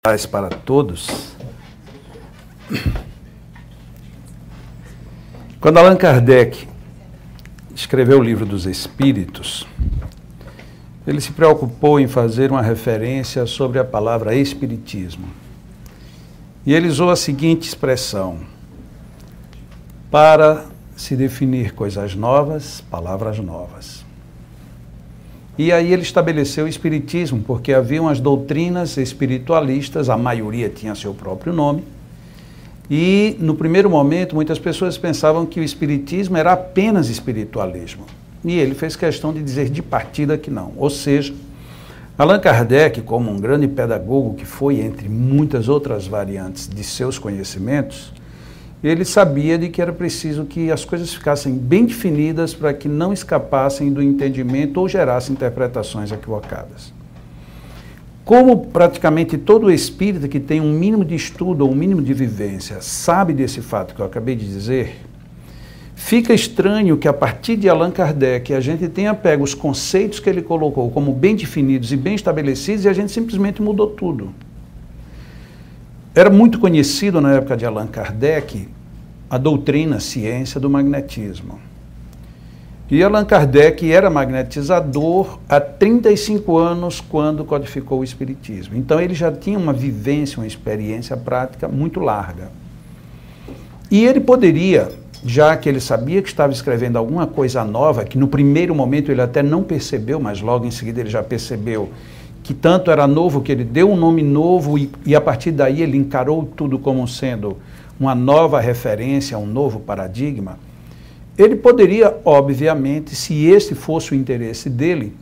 Paz para todos. Quando Allan Kardec escreveu o Livro dos Espíritos, ele se preocupou em fazer uma referência sobre a palavra espiritismo. E ele usou a seguinte expressão: para se definir coisas novas, palavras novas. E aí ele estabeleceu o espiritismo, porque haviam as doutrinas espiritualistas, a maioria tinha seu próprio nome, e no primeiro momento muitas pessoas pensavam que o espiritismo era apenas espiritualismo. E ele fez questão de dizer de partida que não. Ou seja, Allan Kardec, como um grande pedagogo que foi, entre muitas outras variantes de seus conhecimentos, ele sabia de que era preciso que as coisas ficassem bem definidas para que não escapassem do entendimento ou gerassem interpretações equivocadas. Como praticamente todo espírita que tem um mínimo de estudo ou um mínimo de vivência sabe desse fato que eu acabei de dizer, fica estranho que a partir de Allan Kardec a gente tenha pego os conceitos que ele colocou como bem definidos e bem estabelecidos e a gente simplesmente mudou tudo. Era muito conhecido na época de Allan Kardec a doutrina, a ciência do magnetismo. E Allan Kardec era magnetizador há 35 anos quando codificou o espiritismo. Então ele já tinha uma vivência, uma experiência prática muito larga. E ele poderia, já que ele sabia que estava escrevendo alguma coisa nova, que no primeiro momento ele até não percebeu, mas logo em seguida ele já percebeu que tanto era novo que ele deu um nome novo e a partir daí ele encarou tudo como sendo uma nova referência, um novo paradigma. Ele poderia, obviamente, se esse fosse o interesse dele,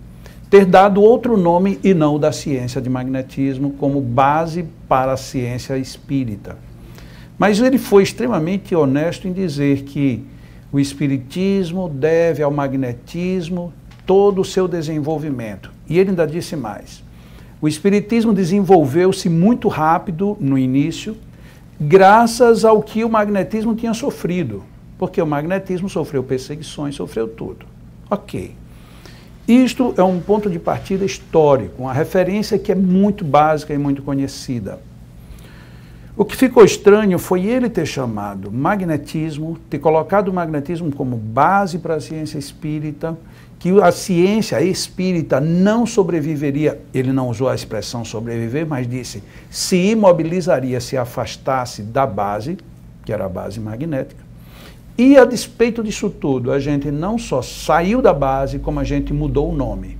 ter dado outro nome e não o da ciência de magnetismo como base para a ciência espírita. Mas ele foi extremamente honesto em dizer que o espiritismo deve ao magnetismo todo o seu desenvolvimento. E ele ainda disse mais: o espiritismo desenvolveu-se muito rápido no início, graças ao que o magnetismo tinha sofrido, porque o magnetismo sofreu perseguições, sofreu tudo. Ok. Isto é um ponto de partida histórico, uma referência que é muito básica e muito conhecida. O que ficou estranho foi ele ter chamado magnetismo, ter colocado o magnetismo como base para a ciência espírita, que a ciência espírita não sobreviveria, ele não usou a expressão sobreviver, mas disse, se imobilizaria, se afastasse da base, que era a base magnética. E a despeito disso tudo, a gente não só saiu da base, como a gente mudou o nome.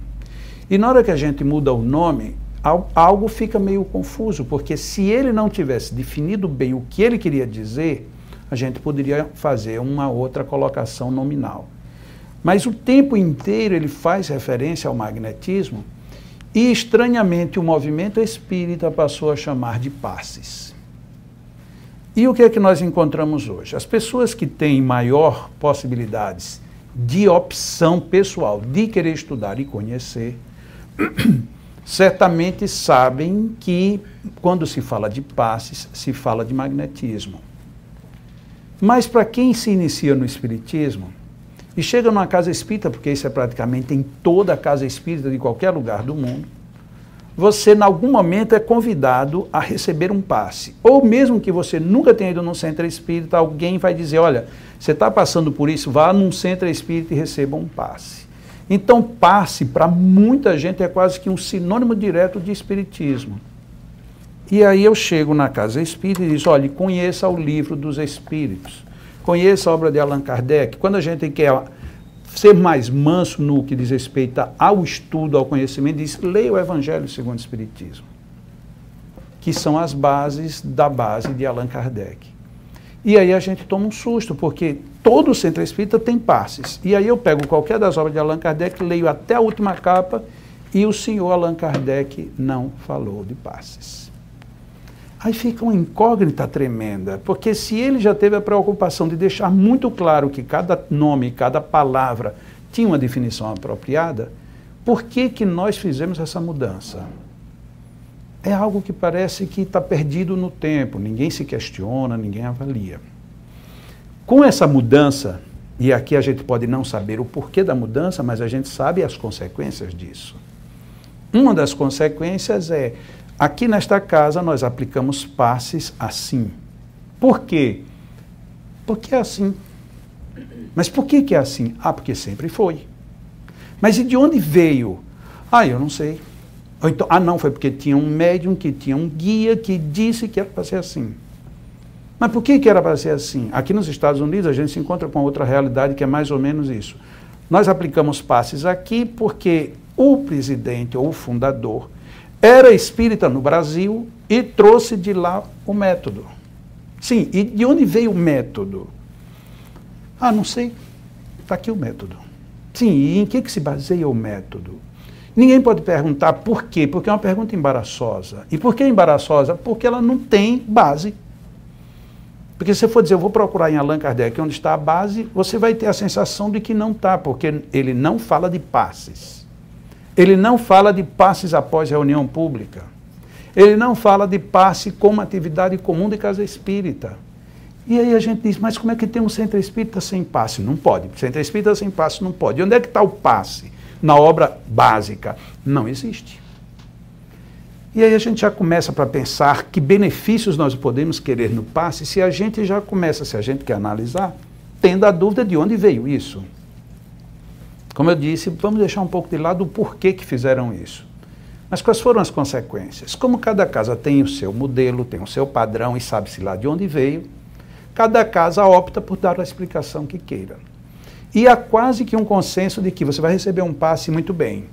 E na hora que a gente muda o nome, algo fica meio confuso, porque se ele não tivesse definido bem o que ele queria dizer, a gente poderia fazer uma outra colocação nominal. Mas o tempo inteiro ele faz referência ao magnetismo e, estranhamente, o movimento espírita passou a chamar de passes. E o que é que nós encontramos hoje? As pessoas que têm maior possibilidades de opção pessoal, de querer estudar e conhecer, certamente sabem que, quando se fala de passes, se fala de magnetismo. Mas para quem se inicia no espiritismo, e chega numa casa espírita, porque isso é praticamente em toda a casa espírita de qualquer lugar do mundo, você, em algum momento, é convidado a receber um passe. Ou mesmo que você nunca tenha ido num centro espírita, alguém vai dizer, olha, você está passando por isso, vá num centro espírita e receba um passe. Então, passe, para muita gente, é quase que um sinônimo direto de espiritismo. E aí eu chego na casa espírita e diz, olha, conheça o Livro dos Espíritos. Conheça a obra de Allan Kardec. Quando a gente quer ser mais manso no que diz respeito ao estudo, ao conhecimento, diz, leia o Evangelho segundo o Espiritismo, que são as bases da base de Allan Kardec. E aí a gente toma um susto, porque todo centro espírita tem passes. E aí eu pego qualquer das obras de Allan Kardec, leio até a última capa, e o senhor Allan Kardec não falou de passes. Aí fica uma incógnita tremenda, porque se ele já teve a preocupação de deixar muito claro que cada nome, cada palavra tinha uma definição apropriada, por que que nós fizemos essa mudança? É algo que parece que está perdido no tempo, ninguém se questiona, ninguém avalia. Com essa mudança, e aqui a gente pode não saber o porquê da mudança, mas a gente sabe as consequências disso. Uma das consequências é aqui nesta casa nós aplicamos passes assim. Por quê? Porque é assim. Mas por que é assim? Ah, porque sempre foi. Mas e de onde veio? Ah, eu não sei. Ou então, ah, não, foi porque tinha um médium, que tinha um guia que disse que era para ser assim. Mas por que era para ser assim? Aqui nos Estados Unidos a gente se encontra com outra realidade que é mais ou menos isso. Nós aplicamos passes aqui porque o presidente ou o fundador era espírita no Brasil e trouxe de lá o método. Sim, e de onde veio o método? Ah, não sei. Está aqui o método. Sim, e em que se baseia o método? Ninguém pode perguntar por quê, porque é uma pergunta embaraçosa. E por que embaraçosa? Porque ela não tem base. Porque se você for dizer, eu vou procurar em Allan Kardec onde está a base, você vai ter a sensação de que não está, porque ele não fala de passes. Ele não fala de passes após reunião pública. Ele não fala de passe como atividade comum de casa espírita. E aí a gente diz, mas como é que tem um centro espírita sem passe? Não pode. Centro espírita sem passe não pode. E onde é que está o passe? Na obra básica? Não existe. E aí a gente já começa para pensar que benefícios nós podemos querer no passe se a gente já começa, se a gente quer analisar, tendo a dúvida de onde veio isso. Como eu disse, vamos deixar um pouco de lado o porquê que fizeram isso. Mas quais foram as consequências? Como cada casa tem o seu modelo, tem o seu padrão e sabe-se lá de onde veio, cada casa opta por dar a explicação que queira. E há quase que um consenso de que você vai receber um passe muito bem.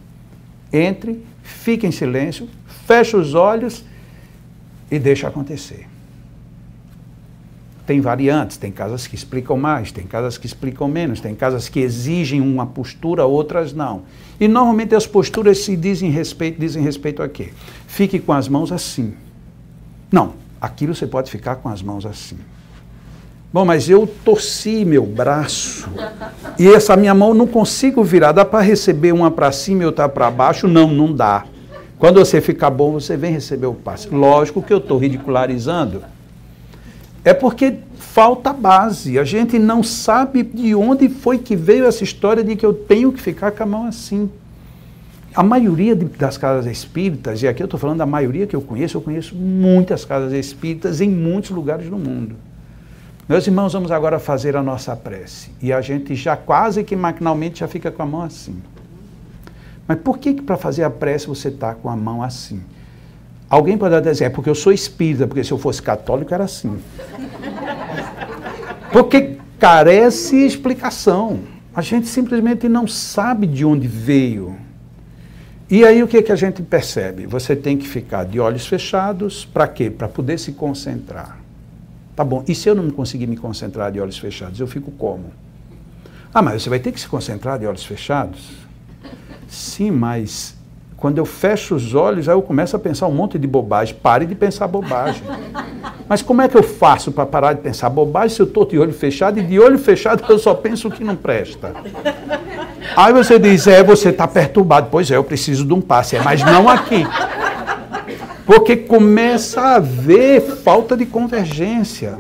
Entre, fique em silêncio, feche os olhos e deixa acontecer. Tem variantes, tem casas que explicam mais, tem casas que explicam menos, tem casas que exigem uma postura, outras não. E normalmente as posturas se dizem respeito a quê? Fique com as mãos assim. Não, aquilo você pode ficar com as mãos assim. Bom, mas eu torci meu braço e essa minha mão não consigo virar. Dá para receber uma para cima e outra para baixo? Não, não dá. Quando você ficar bom, você vem receber o passe. Lógico que eu estou ridicularizando. É porque falta base. A gente não sabe de onde foi que veio essa história de que eu tenho que ficar com a mão assim. A maioria das casas espíritas, e aqui eu estou falando da maioria que eu conheço muitas casas espíritas em muitos lugares do mundo. Meus irmãos, vamos agora fazer a nossa prece. E a gente já quase que maquinalmente já fica com a mão assim. Mas por que para fazer a prece você está com a mão assim? Alguém pode dizer, é porque eu sou espírita, porque se eu fosse católico era assim. Porque carece explicação. A gente simplesmente não sabe de onde veio. E aí o que a gente percebe? Você tem que ficar de olhos fechados, para quê? Para poder se concentrar. Tá bom, e se eu não conseguir me concentrar de olhos fechados, eu fico como? Ah, mas você vai ter que se concentrar de olhos fechados? Sim, mas quando eu fecho os olhos, aí eu começo a pensar um monte de bobagem. Pare de pensar bobagem. Mas como é que eu faço para parar de pensar bobagem se eu estou de olho fechado e de olho fechado eu só penso o que não presta? Aí você diz, você está perturbado. Pois é, eu preciso de um passe, mas não aqui. Porque começa a haver falta de convergência.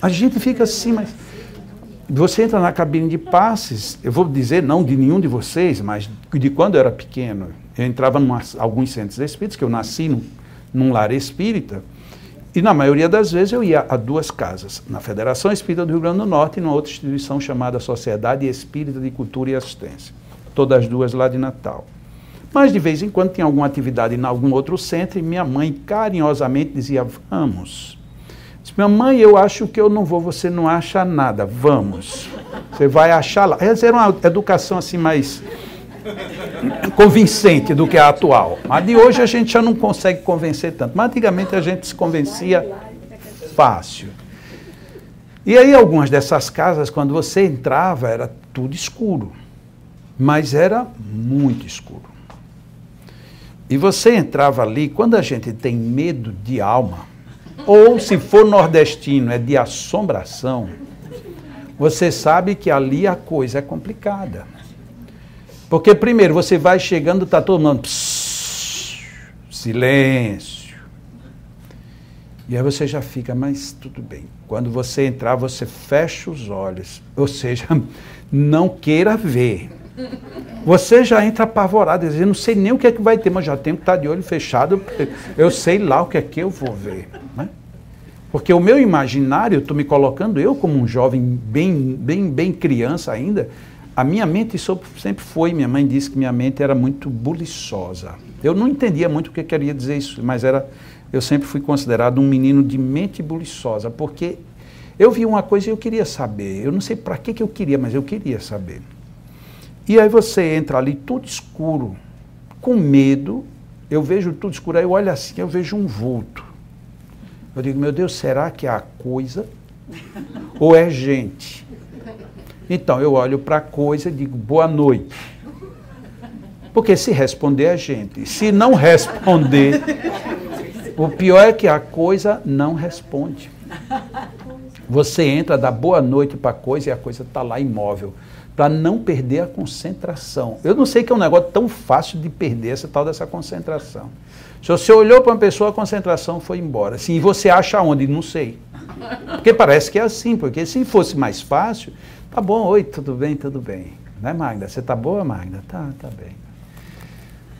A gente fica assim, mas... Você entra na cabine de passes, eu vou dizer não de nenhum de vocês, mas de quando eu era pequeno. Eu entrava em alguns centros espíritas, que eu nasci num lar espírita, e na maioria das vezes eu ia a duas casas, na Federação Espírita do Rio Grande do Norte e numa outra instituição chamada Sociedade Espírita de Cultura e Assistência. Todas as duas lá de Natal. Mas de vez em quando tinha alguma atividade em algum outro centro e minha mãe carinhosamente dizia, vamos. Disse, minha mãe, eu acho que eu não vou, você não acha nada, vamos. Você vai achar lá. Essa era uma educação assim mais convincente do que a atual. Mas de hoje a gente já não consegue convencer tanto. Mas antigamente a gente se convencia fácil. E aí algumas dessas casas, quando você entrava, era tudo escuro. Mas era muito escuro. E você entrava ali, quando a gente tem medo de alma, ou se for nordestino, é de assombração, você sabe que ali a coisa é complicada. Porque primeiro você vai chegando, está todo mundo, psss, silêncio. E aí você já fica, mas tudo bem. Quando você entrar, você fecha os olhos, ou seja, não queira ver. Você já entra apavorado, dizendo, não sei nem o que é que vai ter, mas já tenho que estar de olho fechado, eu sei lá o que é que eu vou ver. Né? Porque o meu imaginário, eu estou me colocando, eu como um jovem bem criança ainda, a minha mente sempre foi, minha mãe disse que minha mente era muito buliçosa. Eu não entendia muito o que queria dizer isso, mas eu sempre fui considerado um menino de mente buliçosa, porque eu vi uma coisa e eu queria saber. Eu não sei para que eu queria, mas eu queria saber. E aí você entra ali tudo escuro, com medo, eu vejo tudo escuro, aí eu olho assim, eu vejo um vulto. Eu digo, meu Deus, será que é a coisa ou é gente? Então eu olho para a coisa e digo, boa noite. Porque se responder é gente. Se não responder, o pior é que a coisa não responde. Você entra, dá boa noite para a coisa e a coisa está lá imóvel, para não perder a concentração. Eu não sei que é um negócio tão fácil de perder essa tal dessa concentração. Se você olhou para uma pessoa, a concentração foi embora. Sim, e você acha onde? Não sei. Porque parece que é assim, porque se fosse mais fácil, tá bom, oi, tudo bem, tudo bem. Né, Magda? Você tá boa, Magda? Tá bem.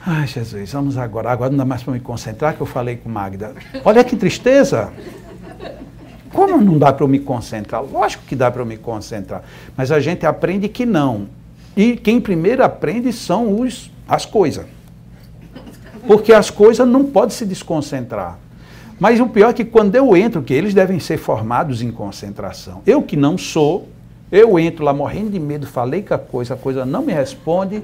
Ai, Jesus, vamos agora. Agora não dá mais para me concentrar, que eu falei com Magda. Olha que tristeza. Como não dá para eu me concentrar? Lógico que dá para eu me concentrar. Mas a gente aprende que não. E quem primeiro aprende são as coisas. Porque as coisas não podem se desconcentrar. Mas o pior é que quando eu entro, que eles devem ser formados em concentração. Eu que não sou, eu entro lá morrendo de medo, falei com a coisa não me responde.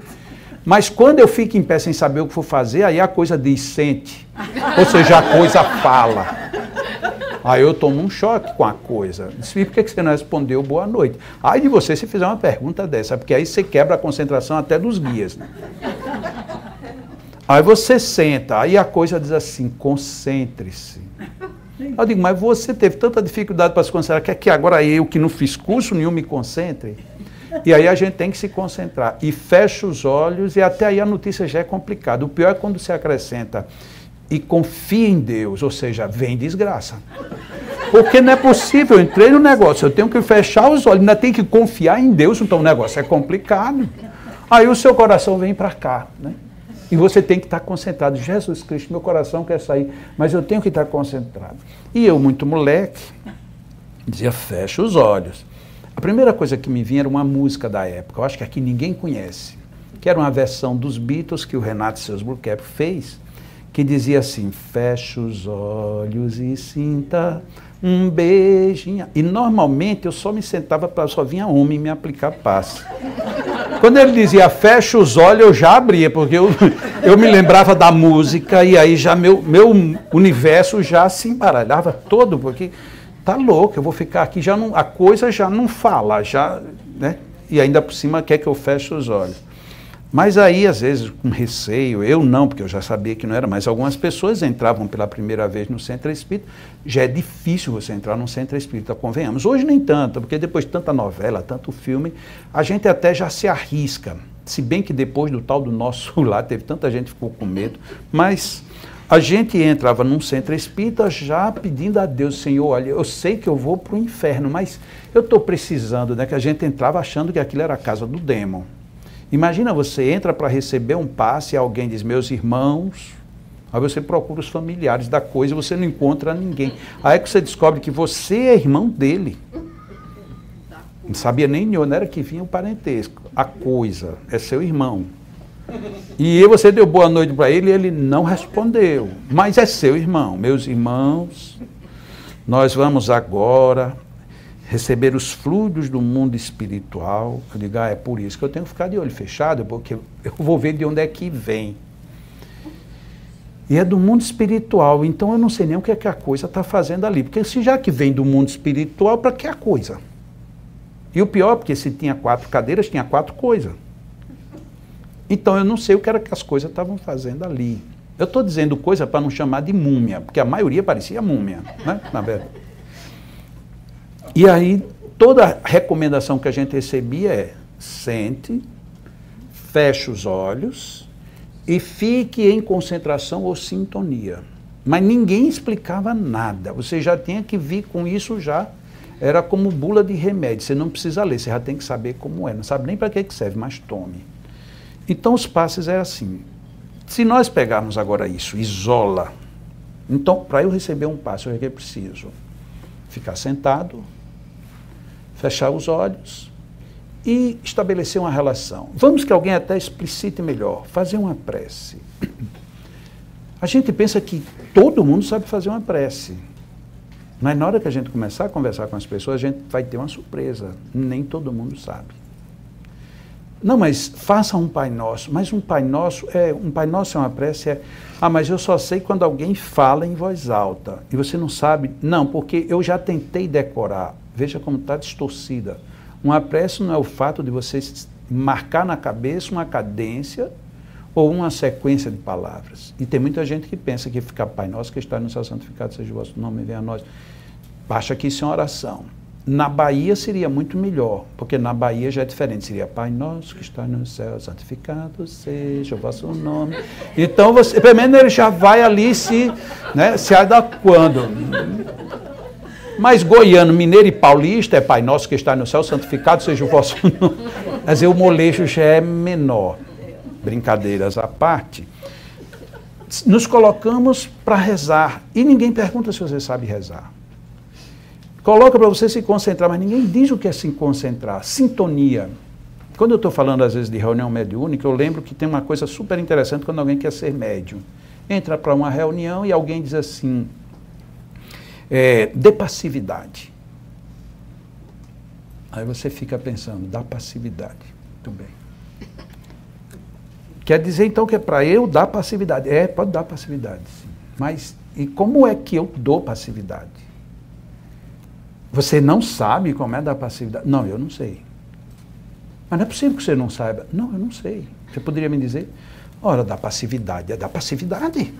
Mas quando eu fico em pé sem saber o que vou fazer, aí a coisa diz, sente. Ou seja, a coisa fala. Aí eu tomo um choque com a coisa. Disse, por que você não respondeu boa noite? Aí de você se fizer uma pergunta dessa, porque aí você quebra a concentração até dos guias. Né? Aí você senta, aí a coisa diz assim, concentre-se. Eu digo, mas você teve tanta dificuldade para se concentrar, quer que agora eu que não fiz curso nenhum me concentre? E aí a gente tem que se concentrar. E fecha os olhos e até aí a notícia já é complicada. O pior é quando se acrescenta e confia em Deus, ou seja, vem desgraça. Porque não é possível, eu entrei no negócio, eu tenho que fechar os olhos, ainda tenho que confiar em Deus, então o negócio é complicado. Aí o seu coração vem para cá, né? E você tem que estar concentrado. Jesus Cristo, meu coração quer sair, mas eu tenho que estar concentrado. E eu, muito moleque, dizia, fecha os olhos. A primeira coisa que me vinha era uma música da época, eu acho que aqui ninguém conhece, que era uma versão dos Beatles que o Renato e seus Blue Cap fez, que dizia assim, fecha os olhos e sinta um beijinho. E normalmente eu só me sentava para só vinha homem me aplicar passe. Quando ele dizia fecha os olhos, eu já abria, porque eu me lembrava da música e aí já meu universo já se embaralhava todo, porque tá louco, eu vou ficar aqui, já não, a coisa já não fala, já, né? E ainda por cima quer que eu feche os olhos. Mas aí, às vezes, com receio, eu não, porque eu já sabia que não era, mas algumas pessoas entravam pela primeira vez no centro espírita. Já é difícil você entrar no centro espírita, convenhamos. Hoje nem tanto, porque depois de tanta novela, tanto filme, a gente até já se arrisca. Se bem que depois do tal do nosso lá, teve tanta gente que ficou com medo, mas a gente entrava num centro espírita já pedindo a Deus, Senhor, olha, eu sei que eu vou para o inferno, mas eu estou precisando, né? Que a gente entrava achando que aquilo era a casa do demon. Imagina, você entra para receber um passe e alguém diz, meus irmãos, aí você procura os familiares da coisa e você não encontra ninguém. Aí é que você descobre que você é irmão dele. Não sabia nem de onde era que vinha o parentesco. A coisa é seu irmão. E você deu boa noite para ele e ele não respondeu. Mas é seu irmão. Meus irmãos, nós vamos agora receber os fluidos do mundo espiritual. Eu digo, é por isso que eu tenho que ficar de olho fechado, porque eu vou ver de onde é que vem. E é do mundo espiritual, então eu não sei nem o que é que a coisa está fazendo ali. Porque se já que vem do mundo espiritual, para que a coisa? E o pior, porque se tinha 4 cadeiras, tinha 4 coisas. Então eu não sei o que era que as coisas estavam fazendo ali. Eu estou dizendo coisa para não chamar de múmia, porque a maioria parecia múmia, né? Na verdade. E aí, toda recomendação que a gente recebia é, sente, feche os olhos e fique em concentração ou sintonia. Mas ninguém explicava nada, você já tinha que vir com isso já, era como bula de remédio, você não precisa ler, você já tem que saber como é, não sabe nem para que serve, mas tome. Então, os passes é assim. Se nós pegarmos agora isso, isola. Então, para eu receber um passe, eu preciso ficar sentado, fechar os olhos e estabelecer uma relação. Vamos que alguém até explicite melhor. Fazer uma prece. A gente pensa que todo mundo sabe fazer uma prece. Mas na hora que a gente começar a conversar com as pessoas, a gente vai ter uma surpresa. Nem todo mundo sabe. Não, mas faça um Pai Nosso. Mas um Pai Nosso é uma prece, mas eu só sei quando alguém fala em voz alta. E você não sabe? Não, porque eu já tentei decorar. Veja como está distorcida. Uma prece não é o fato de você marcar na cabeça uma cadência ou uma sequência de palavras. E tem muita gente que pensa que ficar Pai Nosso, que está no céu, santificado seja o vosso nome, venha a nós. Acha que isso é uma oração. Na Bahia seria muito melhor, porque na Bahia já é diferente. Seria Pai Nosso que está no céu, santificado seja o vosso nome. Então, você, pelo menos ele já vai ali se adequando. Mas goiano, mineiro e paulista é Pai Nosso que está no céu, santificado seja o vosso nome. Mas o molejo já é menor. Brincadeiras à parte. Nos colocamos para rezar. E ninguém pergunta se você sabe rezar. Coloca para você se concentrar, mas ninguém diz o que é se concentrar. Sintonia. Quando eu estou falando, às vezes, de reunião mediúnica, eu lembro que tem uma coisa super interessante quando alguém quer ser médium. Entra para uma reunião e alguém diz assim, dê passividade. Aí você fica pensando, dá passividade. Muito bem. Quer dizer, então, que é para eu dar passividade. Pode dar passividade, sim. Mas, e como é que eu dou passividade? Você não sabe como é dar passividade? Não, eu não sei. Mas não é possível que você não saiba. Não, eu não sei. Você poderia me dizer? Ora, dar passividade é dar passividade.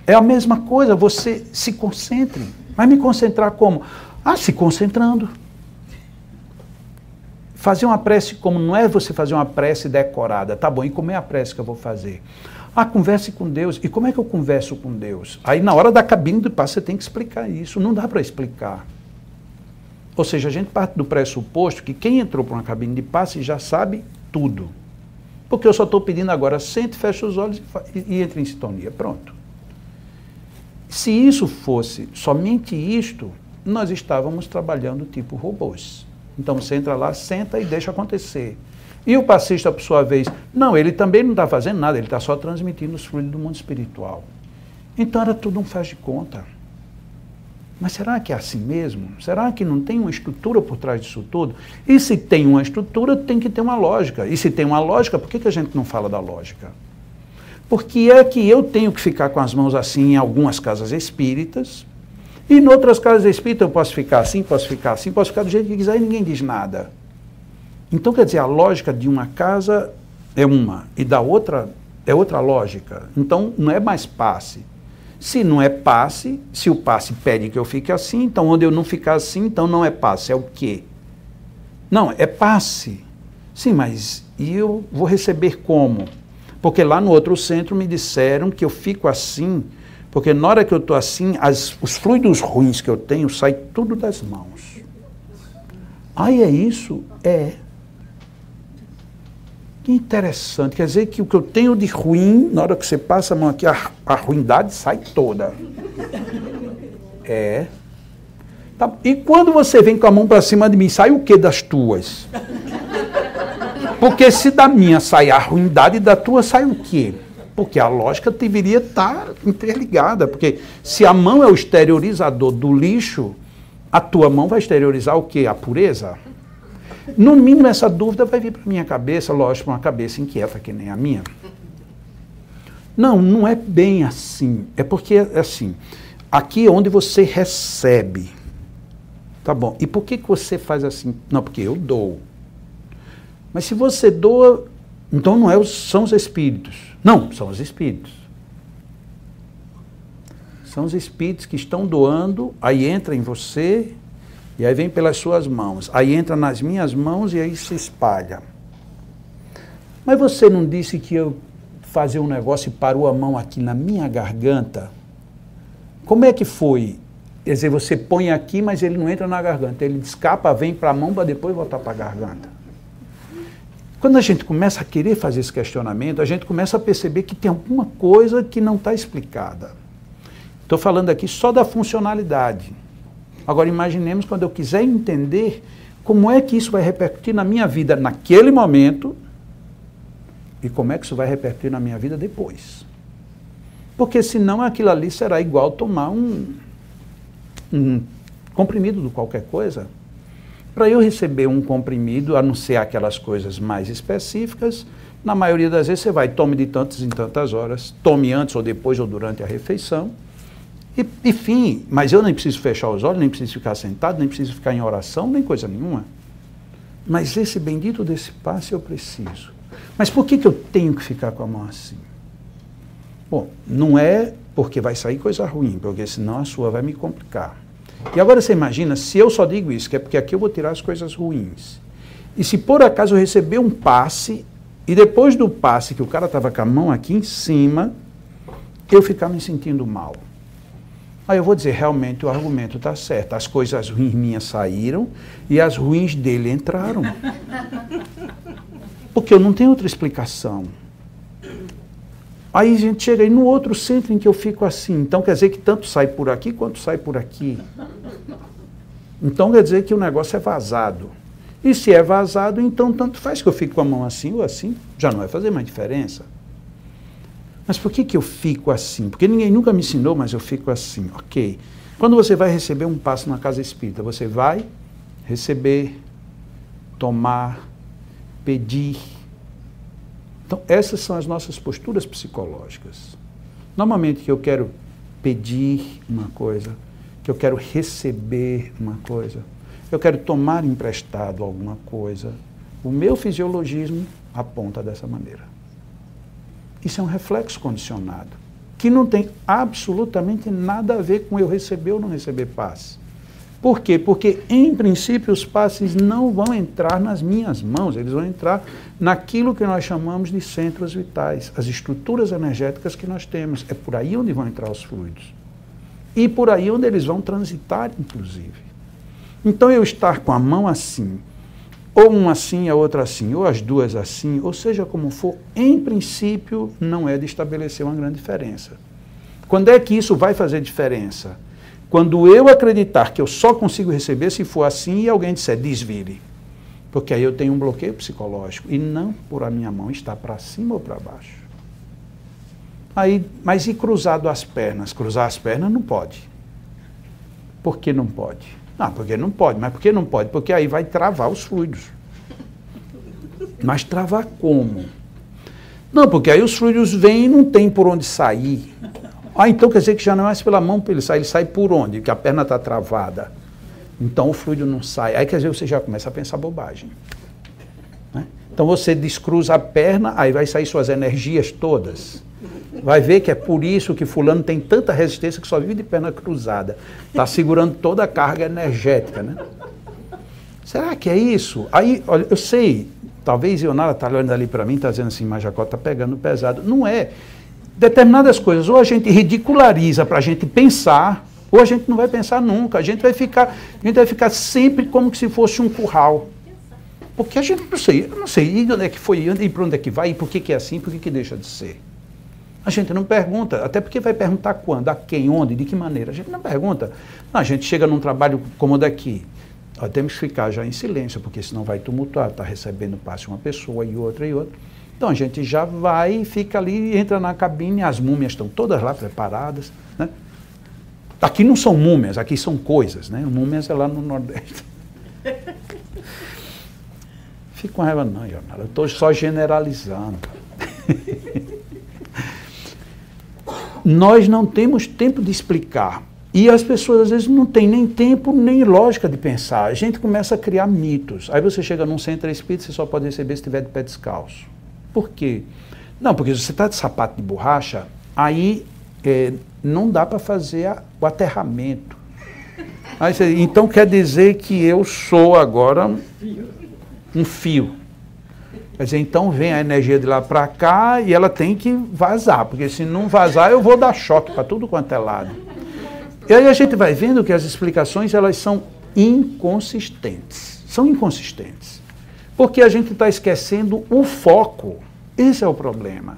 É a mesma coisa, você se concentre. Mas me concentrar como? Se concentrando. Fazer uma prece como não é você fazer uma prece decorada. Tá bom, e como é a prece que eu vou fazer? Converse com Deus. E como é que eu converso com Deus? Aí na hora da cabine do passe você tem que explicar isso. Não dá para explicar. Ou seja, a gente parte do pressuposto que quem entrou para uma cabine de passe já sabe tudo. Porque eu só estou pedindo agora, sente, fecha os olhos e entre em sintonia. Pronto. Se isso fosse somente isto, nós estávamos trabalhando tipo robôs. Então você entra lá, senta e deixa acontecer. E o passista, por sua vez, não, ele também não está fazendo nada, ele está só transmitindo os fluidos do mundo espiritual. Então era tudo um faz de conta. Mas será que é assim mesmo? Será que não tem uma estrutura por trás disso tudo? E se tem uma estrutura, tem que ter uma lógica. E se tem uma lógica, por que a gente não fala da lógica? Porque é que eu tenho que ficar com as mãos assim em algumas casas espíritas, e em outras casas espíritas eu posso ficar assim, posso ficar assim, posso ficar do jeito que quiser e ninguém diz nada. Então, quer dizer, a lógica de uma casa é uma, e da outra é outra lógica. Então, não é mais passe. Se não é passe, se o passe pede que eu fique assim, então onde eu não ficar assim, então não é passe, é o quê? Não, é passe. Sim, mas e eu vou receber como? Porque lá no outro centro me disseram que eu fico assim, porque na hora que eu estou assim, os fluidos ruins que eu tenho saem tudo das mãos. É isso? É. Que interessante, quer dizer que o que eu tenho de ruim, na hora que você passa a mão aqui, a ruindade sai toda. Tá. E quando você vem com a mão para cima de mim, sai o que das tuas? Porque se da minha sai a ruindade, da tua sai o quê? Porque a lógica deveria estar interligada, porque se a mão é o exteriorizador do lixo, a tua mão vai exteriorizar o quê? A pureza? No mínimo, essa dúvida vai vir para a minha cabeça, lógico, uma cabeça inquieta que nem a minha. Não, não é bem assim. É porque, assim, aqui é onde você recebe. Tá bom. E por que você faz assim? Não, porque eu dou. Mas se você doa, então não são os espíritos. Não, são os espíritos. São os espíritos que estão doando, aí entra em você... E aí vem pelas suas mãos, aí entra nas minhas mãos e aí se espalha. Mas você não disse que eu fazia um negócio e parou a mão aqui na minha garganta? Como é que foi? Quer dizer, você põe aqui, mas ele não entra na garganta. Ele escapa, vem para a mão para depois voltar para a garganta. Quando a gente começa a querer fazer esse questionamento, a gente começa a perceber que tem alguma coisa que não está explicada. Estou falando aqui só da funcionalidade. Agora imaginemos quando eu quiser entender como é que isso vai repercutir na minha vida naquele momento e como é que isso vai repercutir na minha vida depois. Porque senão aquilo ali será igual tomar um comprimido de qualquer coisa. Para eu receber um comprimido, a não ser aquelas coisas mais específicas, na maioria das vezes você vai, tome de tantas em tantas horas, tome antes ou depois ou durante a refeição, e enfim, mas eu nem preciso fechar os olhos, nem preciso ficar sentado, nem preciso ficar em oração, nem coisa nenhuma. Mas esse bendito desse passe eu preciso. Mas por que eu tenho que ficar com a mão assim? Bom, não é porque vai sair coisa ruim, porque senão a sua vai me complicar. E agora você imagina, se eu só digo isso, que é porque aqui eu vou tirar as coisas ruins. E se por acaso eu receber um passe, e depois do passe que o cara estava com a mão aqui em cima, eu ficar me sentindo mal. Aí eu vou dizer, realmente o argumento está certo. As coisas ruins minhas saíram e as ruins dele entraram. Porque eu não tenho outra explicação. Aí a gente chega aí no outro centro em que eu fico assim. Então quer dizer que tanto sai por aqui quanto sai por aqui. Então quer dizer que o negócio é vazado. E se é vazado, então tanto faz que eu fico com a mão assim ou assim. Já não vai fazer mais diferença. Mas por que eu fico assim? Porque ninguém nunca me ensinou, mas eu fico assim. Ok. Quando você vai receber um passe na casa espírita, você vai receber, tomar, pedir. Então, essas são as nossas posturas psicológicas. Normalmente que eu quero pedir uma coisa, que eu quero receber uma coisa, eu quero tomar emprestado alguma coisa, o meu fisiologismo aponta dessa maneira. Isso é um reflexo condicionado, que não tem absolutamente nada a ver com eu receber ou não receber passe. Por quê? Porque, em princípio, os passes não vão entrar nas minhas mãos, eles vão entrar naquilo que nós chamamos de centros vitais, as estruturas energéticas que nós temos. É por aí onde vão entrar os fluidos. E por aí onde eles vão transitar, inclusive. Então, eu estar com a mão assim, ou uma assim, a outra assim, ou as duas assim, ou seja como for, em princípio, não é de estabelecer uma grande diferença. Quando é que isso vai fazer diferença? Quando eu acreditar que eu só consigo receber se for assim e alguém disser, desvire. Porque aí eu tenho um bloqueio psicológico. E não por a minha mão estar para cima ou para baixo. Aí, mas e cruzado as pernas? Cruzar as pernas não pode. Por que não pode? Ah, porque não pode. Mas por que não pode? Porque aí vai travar os fluidos. Mas travar como? Não, porque aí os fluidos vêm e não tem por onde sair. Ah, então quer dizer que já não é mais pela mão para ele sai por onde? Porque a perna está travada. Então o fluido não sai. Aí quer dizer, você já começa a pensar bobagem. Né? Então você descruza a perna, aí vai sair suas energias todas. Vai ver que é por isso que fulano tem tanta resistência que só vive de perna cruzada. Está segurando toda a carga energética, né? Será que é isso? Aí, olha, eu sei, talvez Ionara está olhando ali para mim, está dizendo assim, mas Jacó está pegando pesado. Não é. Determinadas coisas, ou a gente ridiculariza para a gente pensar, ou a gente não vai pensar nunca. A gente vai ficar sempre como se fosse um curral. Porque a gente não sei, e onde é que foi, e para onde é que vai, e por que é assim, por que deixa de ser. A gente não pergunta, até porque vai perguntar quando, a quem, onde, de que maneira. A gente não pergunta. Não, a gente chega num trabalho como o daqui. Nós temos que ficar já em silêncio, porque senão vai tumultuar, está recebendo passe uma pessoa e outra e outra. Então a gente já vai, fica ali, entra na cabine, as múmias estão todas lá preparadas. Né? Aqui não são múmias, aqui são coisas, né? Múmias é lá no Nordeste. Fica com raiva não, Ionara, eu estou só generalizando. Nós não temos tempo de explicar. E as pessoas às vezes não têm nem tempo, nem lógica de pensar. A gente começa a criar mitos. Aí você chega num centro espírita, você só pode receber se estiver de pé descalço. Por quê? Não, porque se você está de sapato de borracha, aí não dá para fazer o aterramento. Aí então quer dizer que eu sou agora um fio. Quer dizer, então vem a energia de lá para cá e ela tem que vazar, porque se não vazar eu vou dar choque para tudo quanto é lado. E aí a gente vai vendo que as explicações elas são inconsistentes. São inconsistentes. Porque a gente está esquecendo o foco. Esse é o problema.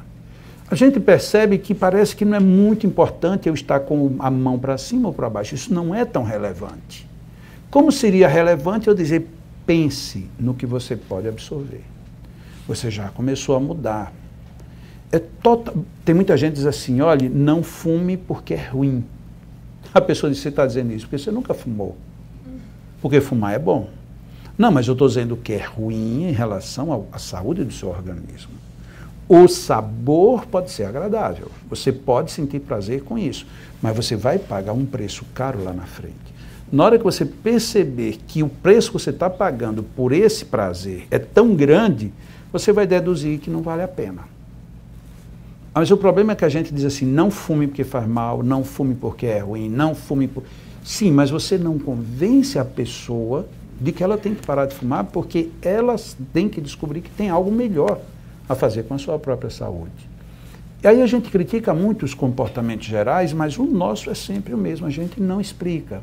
A gente percebe que parece que não é muito importante eu estar com a mão para cima ou para baixo. Isso não é tão relevante. Como seria relevante eu dizer, pense no que você pode absorver. Você já começou a mudar. Tem muita gente que diz assim, olha, não fume porque é ruim. A pessoa diz, você está dizendo isso porque você nunca fumou. Porque fumar é bom. Não, mas eu estou dizendo que é ruim em relação à saúde do seu organismo. O sabor pode ser agradável. Você pode sentir prazer com isso. Mas você vai pagar um preço caro lá na frente. Na hora que você perceber que o preço que você está pagando por esse prazer é tão grande, você vai deduzir que não vale a pena. Mas o problema é que a gente diz assim, não fume porque faz mal, não fume porque é ruim, não fume por... Sim, mas você não convence a pessoa de que ela tem que parar de fumar porque ela tem que descobrir que tem algo melhor a fazer com a sua própria saúde. E aí a gente critica muito os comportamentos gerais, mas o nosso é sempre o mesmo, a gente não explica.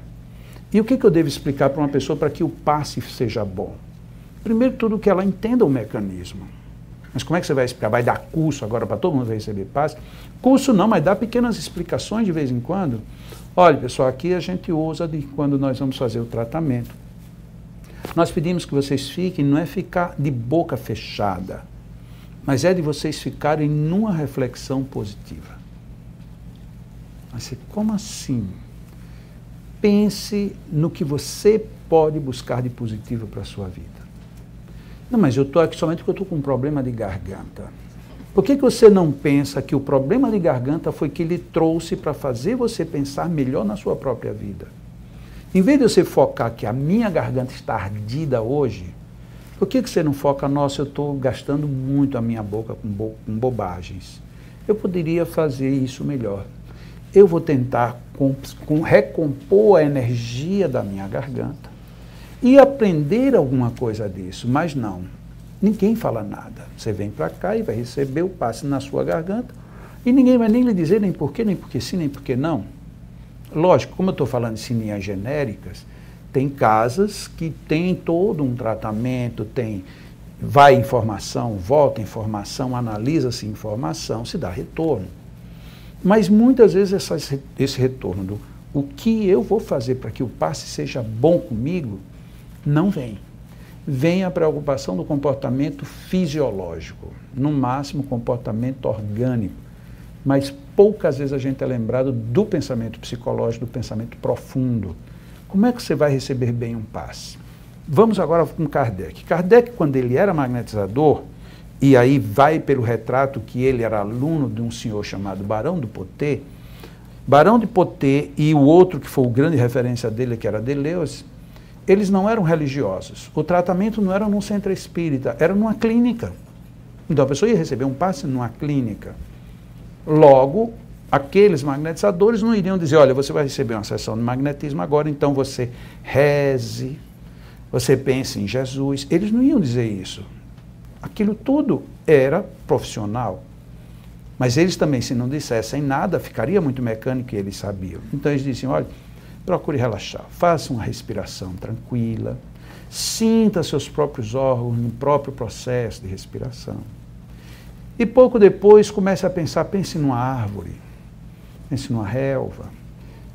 E o que eu devo explicar para uma pessoa para que o passe seja bom? Primeiro tudo que ela entenda o mecanismo. Mas como é que você vai explicar? Vai dar curso agora para todo mundo receber passe? Curso não, mas dá pequenas explicações de vez em quando. Olha, pessoal, aqui a gente usa de quando nós vamos fazer o tratamento. Nós pedimos que vocês fiquem, não é ficar de boca fechada, mas é de vocês ficarem numa reflexão positiva. Mas como assim? Pense no que você pode buscar de positivo para a sua vida. Não, mas eu estou aqui somente porque eu estou com um problema de garganta. Por que você não pensa que o problema de garganta foi que ele trouxe para fazer você pensar melhor na sua própria vida? Em vez de você focar que a minha garganta está ardida hoje, por que você não foca, nossa, eu estou gastando muito a minha boca com bobagens? Eu poderia fazer isso melhor. Eu vou tentar recompor a energia da minha garganta e aprender alguma coisa disso, mas não. Ninguém fala nada. Você vem para cá e vai receber o passe na sua garganta e ninguém vai nem lhe dizer nem porquê, nem porque sim, nem porque não. Lógico, como eu estou falando de sininhas genéricas, tem casas que tem todo um tratamento, vai informação, volta informação, analisa-se informação, se dá retorno. Mas muitas vezes esse retorno do o que eu vou fazer para que o passe seja bom comigo, não vem. Vem a preocupação do comportamento fisiológico, no máximo comportamento orgânico, mas poucas vezes a gente é lembrado do pensamento psicológico, do pensamento profundo. Como é que você vai receber bem um passe? Vamos agora com Kardec. Kardec, quando ele era magnetizador, e aí vai pelo retrato que ele era aluno de um senhor chamado Barão de Potê, Barão de Potê e o outro que foi o grande referência dele, que era Deleuze, eles não eram religiosos. O tratamento não era num centro espírita, era numa clínica. Então a pessoa ia receber um passe numa clínica. Logo, aqueles magnetizadores não iriam dizer, olha, você vai receber uma sessão de magnetismo agora, então você reze, você pense em Jesus. Eles não iam dizer isso. Aquilo tudo era profissional. Mas eles também, se não dissessem nada, ficaria muito mecânico e eles sabiam. Então eles diziam, olha, procure relaxar, faça uma respiração tranquila, sinta seus próprios órgãos no próprio processo de respiração. E pouco depois comece a pensar, pense numa árvore, pense numa relva,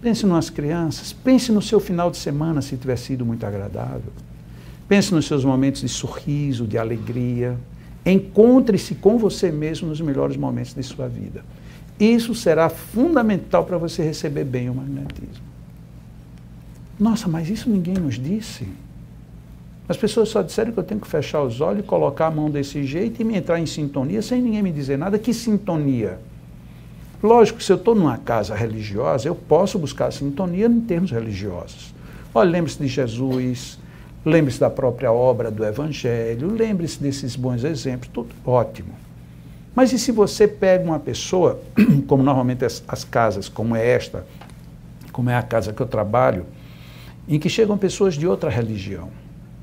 pense nas crianças, pense no seu final de semana, se tiver sido muito agradável. Pense nos seus momentos de sorriso, de alegria. Encontre-se com você mesmo nos melhores momentos de sua vida. Isso será fundamental para você receber bem o magnetismo. Nossa, mas isso ninguém nos disse. As pessoas só disseram que eu tenho que fechar os olhos, colocar a mão desse jeito e me entrar em sintonia sem ninguém me dizer nada. Que sintonia? Lógico que se eu estou numa casa religiosa, eu posso buscar sintonia em termos religiosos. Olha, lembre-se de Jesus, lembre-se da própria obra do Evangelho, lembre-se desses bons exemplos, tudo ótimo. Mas e se você pega uma pessoa, como normalmente as casas, como é esta, como é a casa que eu trabalho, em que chegam pessoas de outra religião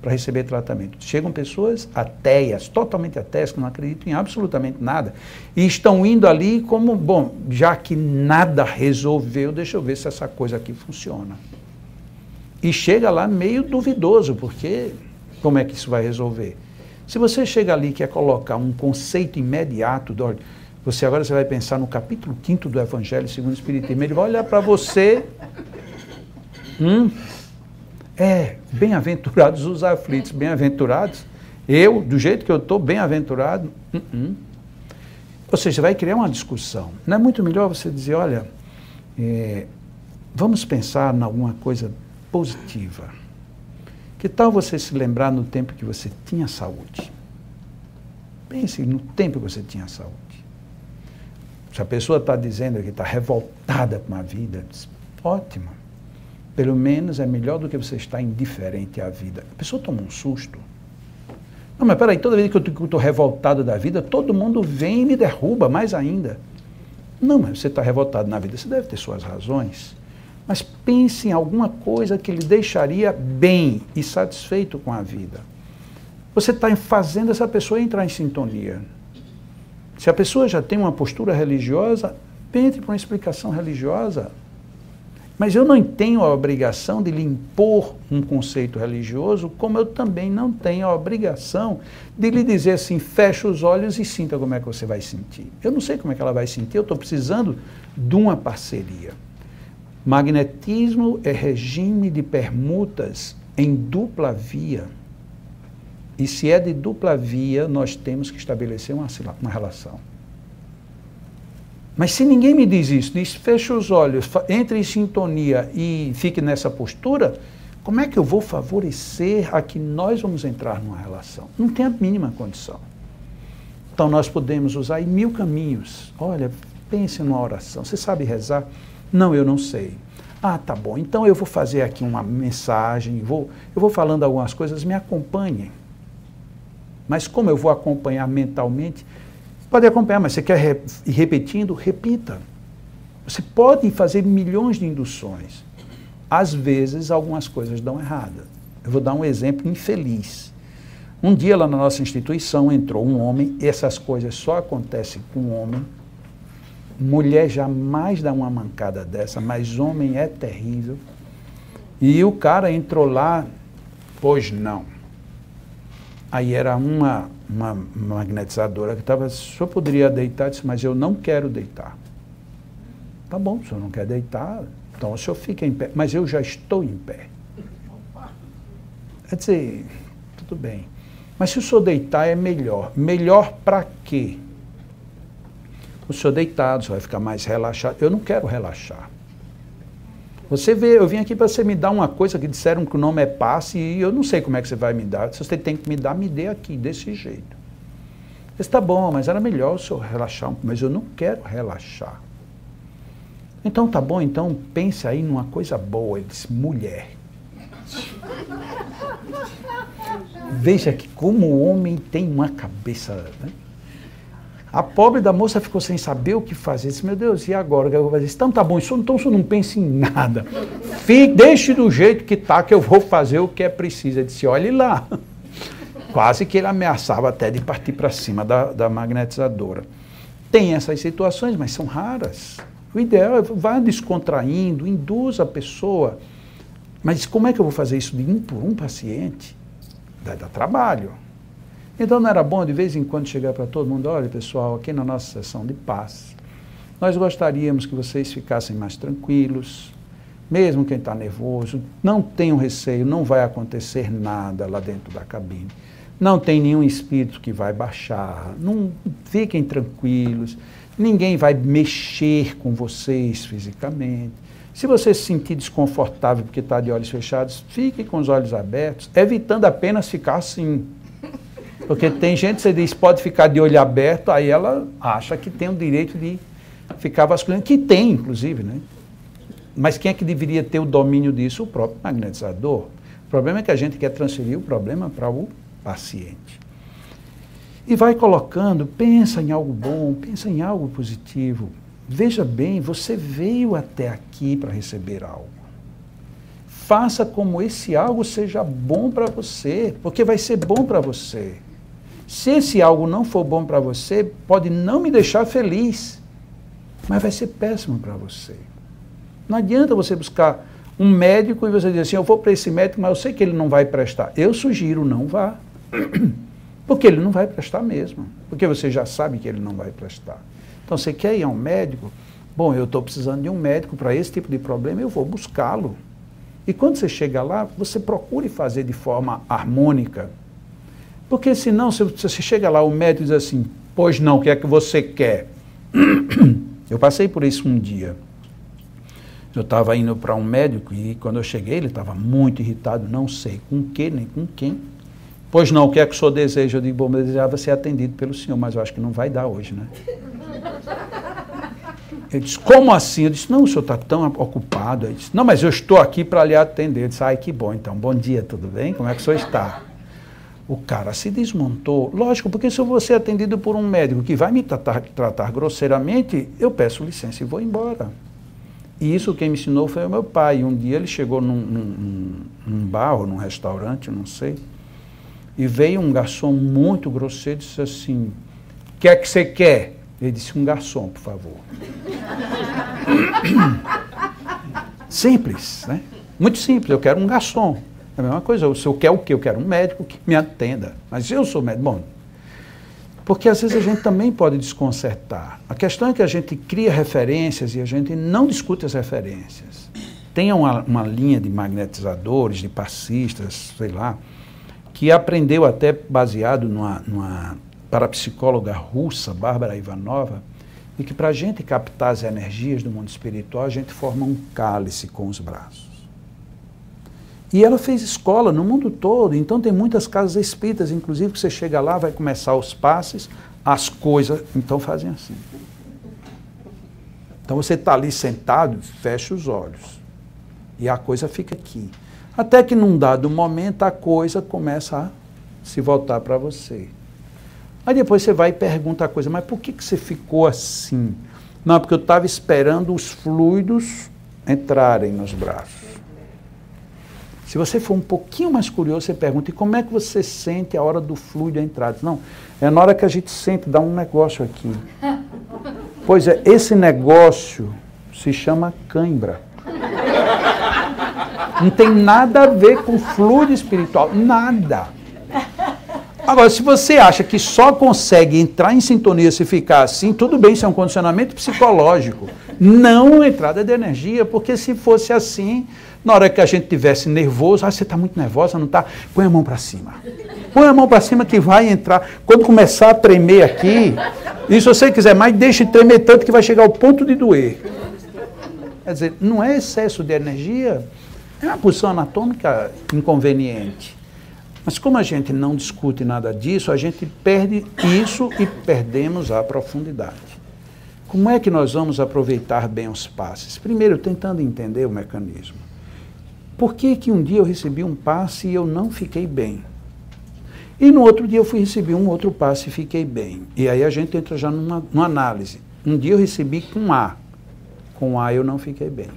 para receber tratamento. Chegam pessoas ateias, totalmente ateias, que não acreditam em absolutamente nada, e estão indo ali como, bom, já que nada resolveu, deixa eu ver se essa coisa aqui funciona. E chega lá meio duvidoso, porque como é que isso vai resolver? Se você chega ali e quer colocar um conceito imediato, você vai pensar no capítulo 5º do Evangelho segundo o Espiritismo, ele vai olhar para você, bem-aventurados os aflitos, bem-aventurados, eu, do jeito que eu estou, bem-aventurado, Ou seja, vai criar uma discussão. Não é muito melhor você dizer, olha, vamos pensar em alguma coisa positiva. Que tal você se lembrar no tempo que você tinha saúde? Pense no tempo que você tinha saúde. Se a pessoa está dizendo que está revoltada com a vida, ótimo. Pelo menos é melhor do que você estar indiferente à vida. A pessoa toma um susto. Não, mas peraí, toda vez que eu estou revoltado da vida, todo mundo vem e me derruba mais ainda. Não, mas você está revoltado na vida, você deve ter suas razões. Mas pense em alguma coisa que lhe deixaria bem e satisfeito com a vida. Você está fazendo essa pessoa entrar em sintonia. Se a pessoa já tem uma postura religiosa, entre para uma explicação religiosa. Mas eu não tenho a obrigação de lhe impor um conceito religioso, como eu também não tenho a obrigação de lhe dizer assim, fecha os olhos e sinta como é que você vai sentir. Eu não sei como é que ela vai sentir, eu estou precisando de uma parceria. Magnetismo é regime de permutas em dupla via. E se é de dupla via, nós temos que estabelecer uma relação. Mas se ninguém me diz isso, diz fecha os olhos, entre em sintonia e fique nessa postura, como é que eu vou favorecer a que nós vamos entrar numa relação? Não tem a mínima condição. Então nós podemos usar aí 1000 caminhos. Olha, pense numa oração. Você sabe rezar? Não, eu não sei. Ah, tá bom. Então eu vou fazer aqui uma mensagem, eu vou falando algumas coisas, me acompanhem. Mas como eu vou acompanhar mentalmente? Pode acompanhar, mas você quer ir repetindo? Repita. Você pode fazer milhões de induções. Às vezes, algumas coisas dão errada. Eu vou dar um exemplo infeliz. Um dia, lá na nossa instituição, entrou um homem, essas coisas só acontecem com homem. Mulher jamais dá uma mancada dessa, mas homem é terrível. E o cara entrou lá, pois não. Aí era uma magnetizadora que estava, o senhor poderia deitar? Eu disse, mas eu não quero deitar. Tá bom, o senhor não quer deitar, então o senhor fica em pé, mas eu já estou em pé. Quer dizer, tudo bem. Mas se o senhor deitar é melhor. Melhor para quê? O senhor deitado, o senhor vai ficar mais relaxado. Eu não quero relaxar. Você vê, eu vim aqui para você me dar uma coisa que disseram que o nome é passe e eu não sei como é que você vai me dar. Se você tem que me dar, me dê aqui, desse jeito. Está bom, mas era melhor o senhor relaxar, mas eu não quero relaxar. Então tá bom, então pense aí numa coisa boa. Ele disse, mulher. Veja que como o homem tem uma cabeça, né? A pobre da moça ficou sem saber o que fazer. Disse, meu Deus, e agora? O que eu vou fazer? Então tá bom, então o senhor não pense em nada. Deixe do jeito que está, que eu vou fazer o que é preciso. Ele disse, olhe lá. Quase que ele ameaçava até de partir para cima da magnetizadora. Tem essas situações, mas são raras. O ideal é vá descontraindo, induz a pessoa. Mas como é que eu vou fazer isso de um por um paciente? Vai dar trabalho. Então não era bom de vez em quando chegar para todo mundo, olha pessoal, aqui na nossa sessão de paz, nós gostaríamos que vocês ficassem mais tranquilos, mesmo quem está nervoso, não tenham receio, não vai acontecer nada lá dentro da cabine, não tem nenhum espírito que vai baixar, não fiquem tranquilos, ninguém vai mexer com vocês fisicamente. Se você se sentir desconfortável porque está de olhos fechados, fique com os olhos abertos, evitando apenas ficar assim. Porque tem gente que você diz, pode ficar de olho aberto, aí ela acha que tem o direito de ficar vasculhando, que tem, inclusive, né? Mas quem é que deveria ter o domínio disso? O próprio magnetizador. O problema é que a gente quer transferir o problema para o paciente. E vai colocando, pensa em algo bom, pensa em algo positivo. Veja bem, você veio até aqui para receber algo. Faça como esse algo seja bom para você, porque vai ser bom para você. Se esse algo não for bom para você, pode não me deixar feliz, mas vai ser péssimo para você. Não adianta você buscar um médico e você dizer assim, eu vou para esse médico, mas eu sei que ele não vai prestar. Eu sugiro, não vá. Porque ele não vai prestar mesmo. Porque você já sabe que ele não vai prestar. Então, você quer ir a um médico? Bom, eu estou precisando de um médico para esse tipo de problema, eu vou buscá-lo. E quando você chega lá, você procure fazer de forma harmônica. Porque senão, se você chega lá, o médico diz assim, pois não, o que é que você quer? Eu passei por isso um dia. Eu estava indo para um médico e quando eu cheguei, ele estava muito irritado, não sei com o que, nem com quem. Pois não, o que é que o senhor deseja? Eu digo, bom, eu desejava ser atendido pelo senhor, mas eu acho que não vai dar hoje, né? Ele disse, como assim? Eu disse, não, o senhor está tão ocupado. Ele disse, não, mas eu estou aqui para lhe atender. Eu disse, ai, que bom, então, bom dia, tudo bem? Como é que o senhor está? O cara se desmontou. Lógico, porque se eu vou ser atendido por um médico que vai me tratar grosseiramente, eu peço licença e vou embora. E isso quem me ensinou foi o meu pai. Um dia ele chegou num bar ou num restaurante, não sei, e veio um garçom muito grosseiro e disse assim, o que é que você quer? Ele disse, um garçom, por favor. Simples, né? Muito simples, eu quero um garçom. É a mesma coisa, o senhor quer o quê? Eu quero um médico que me atenda. Mas eu sou médico. Bom, porque às vezes a gente também pode desconcertar. A questão é que a gente cria referências e a gente não discute as referências. Tem uma linha de magnetizadores, de passistas, sei lá, que aprendeu até baseado numa parapsicóloga russa, Bárbara Ivanova, e que para a gente captar as energias do mundo espiritual, a gente forma um cálice com os braços. E ela fez escola no mundo todo, então tem muitas casas espíritas, inclusive que você chega lá, vai começar os passes, as coisas, então fazem assim. Então você está ali sentado, fecha os olhos, e a coisa fica aqui. Até que num dado momento a coisa começa a se voltar para você. Aí depois você vai e pergunta a coisa, mas por que você ficou assim? Não, porque eu estava esperando os fluidos entrarem nos braços. Se você for um pouquinho mais curioso, você pergunta, e como é que você sente a hora do fluido entrar? Não, é na hora que a gente sente, dá um negócio aqui. Pois é, esse negócio se chama cãibra. Não tem nada a ver com fluido espiritual, nada. Agora, se você acha que só consegue entrar em sintonia se ficar assim, tudo bem, isso é um condicionamento psicológico. Não entrada de energia, porque se fosse assim, na hora que a gente estivesse nervoso, você está muito nervosa, não está? Põe a mão para cima. Põe a mão para cima que vai entrar. Quando começar a tremer aqui, e se você quiser mais, deixe tremer tanto que vai chegar ao ponto de doer. Quer dizer, não é excesso de energia, é uma posição anatômica inconveniente. Mas como a gente não discute nada disso, a gente perde isso e perdemos a profundidade. Como é que nós vamos aproveitar bem os passes? Primeiro, tentando entender o mecanismo. Por que que um dia eu recebi um passe e eu não fiquei bem? E no outro dia eu fui receber um outro passe e fiquei bem. E aí a gente entra já numa análise. Um dia eu recebi com A. Com A eu não fiquei bem.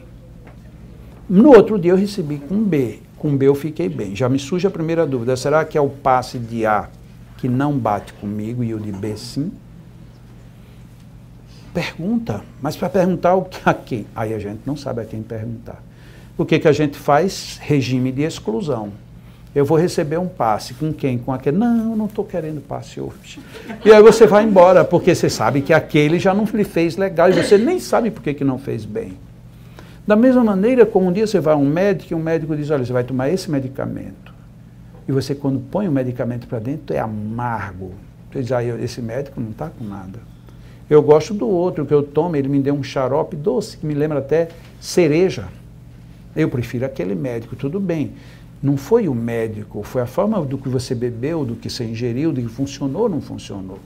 No outro dia eu recebi com B. Com B eu fiquei bem. Já me surge a primeira dúvida. Será que é o passe de A que não bate comigo e o de B sim? Pergunta. Mas para perguntar a quem? Aí a gente não sabe a quem perguntar. O que que a gente faz? Regime de exclusão. Eu vou receber um passe. Com quem? Com aquele? Não, eu não estou querendo passe hoje. E aí você vai embora, porque você sabe que aquele já não lhe fez legal e você nem sabe por que não fez bem. Da mesma maneira, como um dia você vai a um médico e o médico diz, olha, você vai tomar esse medicamento. E você, quando põe o medicamento para dentro, é amargo. Você diz, esse médico não está com nada. Eu gosto do outro que eu tomo, ele me deu um xarope doce, que me lembra até cereja. Eu prefiro aquele médico, tudo bem. Não foi o médico, foi a forma do que você bebeu, do que você ingeriu, do que funcionou ou não funcionou.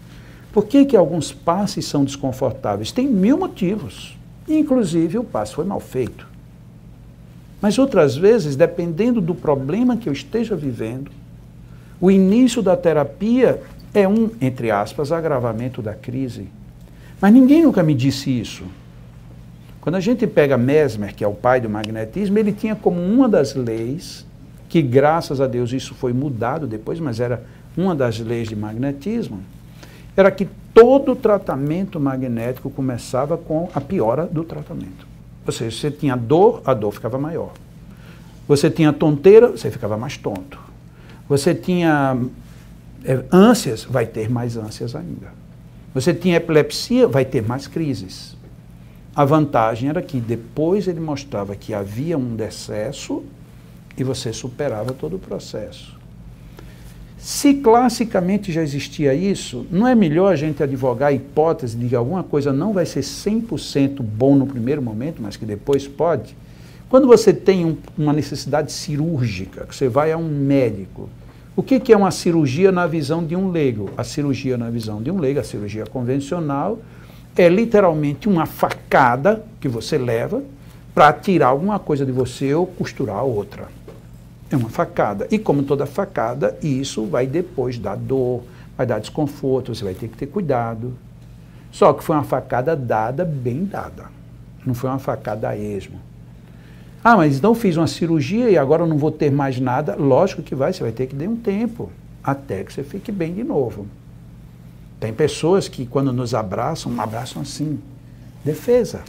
Por que que alguns passes são desconfortáveis? Tem 1000 motivos. Inclusive, o passe foi mal feito. Mas outras vezes, dependendo do problema que eu esteja vivendo, o início da terapia é um, entre aspas, agravamento da crise. Mas ninguém nunca me disse isso. Quando a gente pega Mesmer, que é o pai do magnetismo, ele tinha como uma das leis, que graças a Deus isso foi mudado depois, mas era uma das leis de magnetismo, era que todo tratamento magnético começava com a piora do tratamento. Ou seja, você tinha dor, a dor ficava maior. Você tinha tonteira, você ficava mais tonto. Você tinha ânsias, vai ter mais ânsias ainda. Você tinha epilepsia, vai ter mais crises. A vantagem era que depois ele mostrava que havia um decesso e você superava todo o processo. Se classicamente já existia isso, não é melhor a gente advogar a hipótese de que alguma coisa não vai ser 100% bom no primeiro momento, mas que depois pode? Quando você tem uma necessidade cirúrgica, que você vai a um médico, o que é uma cirurgia na visão de um leigo? A cirurgia na visão de um leigo, a cirurgia convencional, é literalmente uma facada que você leva para tirar alguma coisa de você ou costurar outra. É uma facada. E como toda facada, isso vai depois dar dor, vai dar desconforto, você vai ter que ter cuidado. Só que foi uma facada dada, bem dada. Não foi uma facada a esmo. Ah, mas então fiz uma cirurgia e agora eu não vou ter mais nada. Lógico que vai, você vai ter que dar um tempo até que você fique bem de novo. Tem pessoas que quando nos abraçam assim, defesa,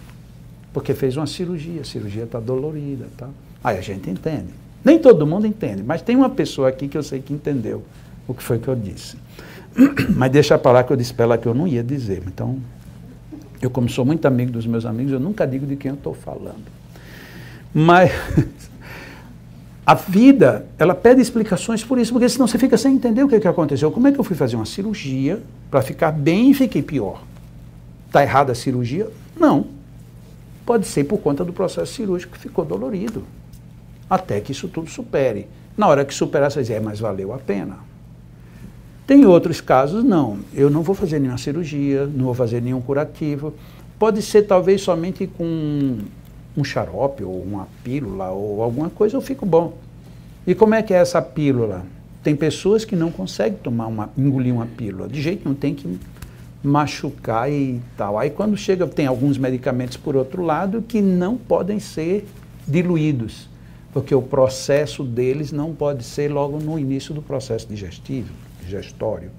porque fez uma cirurgia, a cirurgia está dolorida. Tá? Aí a gente entende. Nem todo mundo entende, mas tem uma pessoa aqui que eu sei que entendeu o que foi que eu disse. Mas deixa para lá que eu disse para ela que eu não ia dizer. Então, eu como sou muito amigo dos meus amigos, eu nunca digo de quem eu estou falando. Mas a vida, ela pede explicações por isso, porque senão você fica sem entender o que aconteceu. Como é que eu fui fazer uma cirurgia para ficar bem e fiquei pior? Está errada a cirurgia? Não. Pode ser por conta do processo cirúrgico que ficou dolorido. Até que isso tudo supere. Na hora que superar, você diz, mas valeu a pena. Tem outros casos, não. Eu não vou fazer nenhuma cirurgia, não vou fazer nenhum curativo. Pode ser talvez somente com um xarope, ou uma pílula, ou alguma coisa, eu fico bom. E como é que é essa pílula? Tem pessoas que não conseguem engolir uma pílula. De jeito não tem que machucar e tal. Aí quando chega, tem alguns medicamentos por outro lado que não podem ser diluídos, porque o processo deles não pode ser logo no início do processo digestório.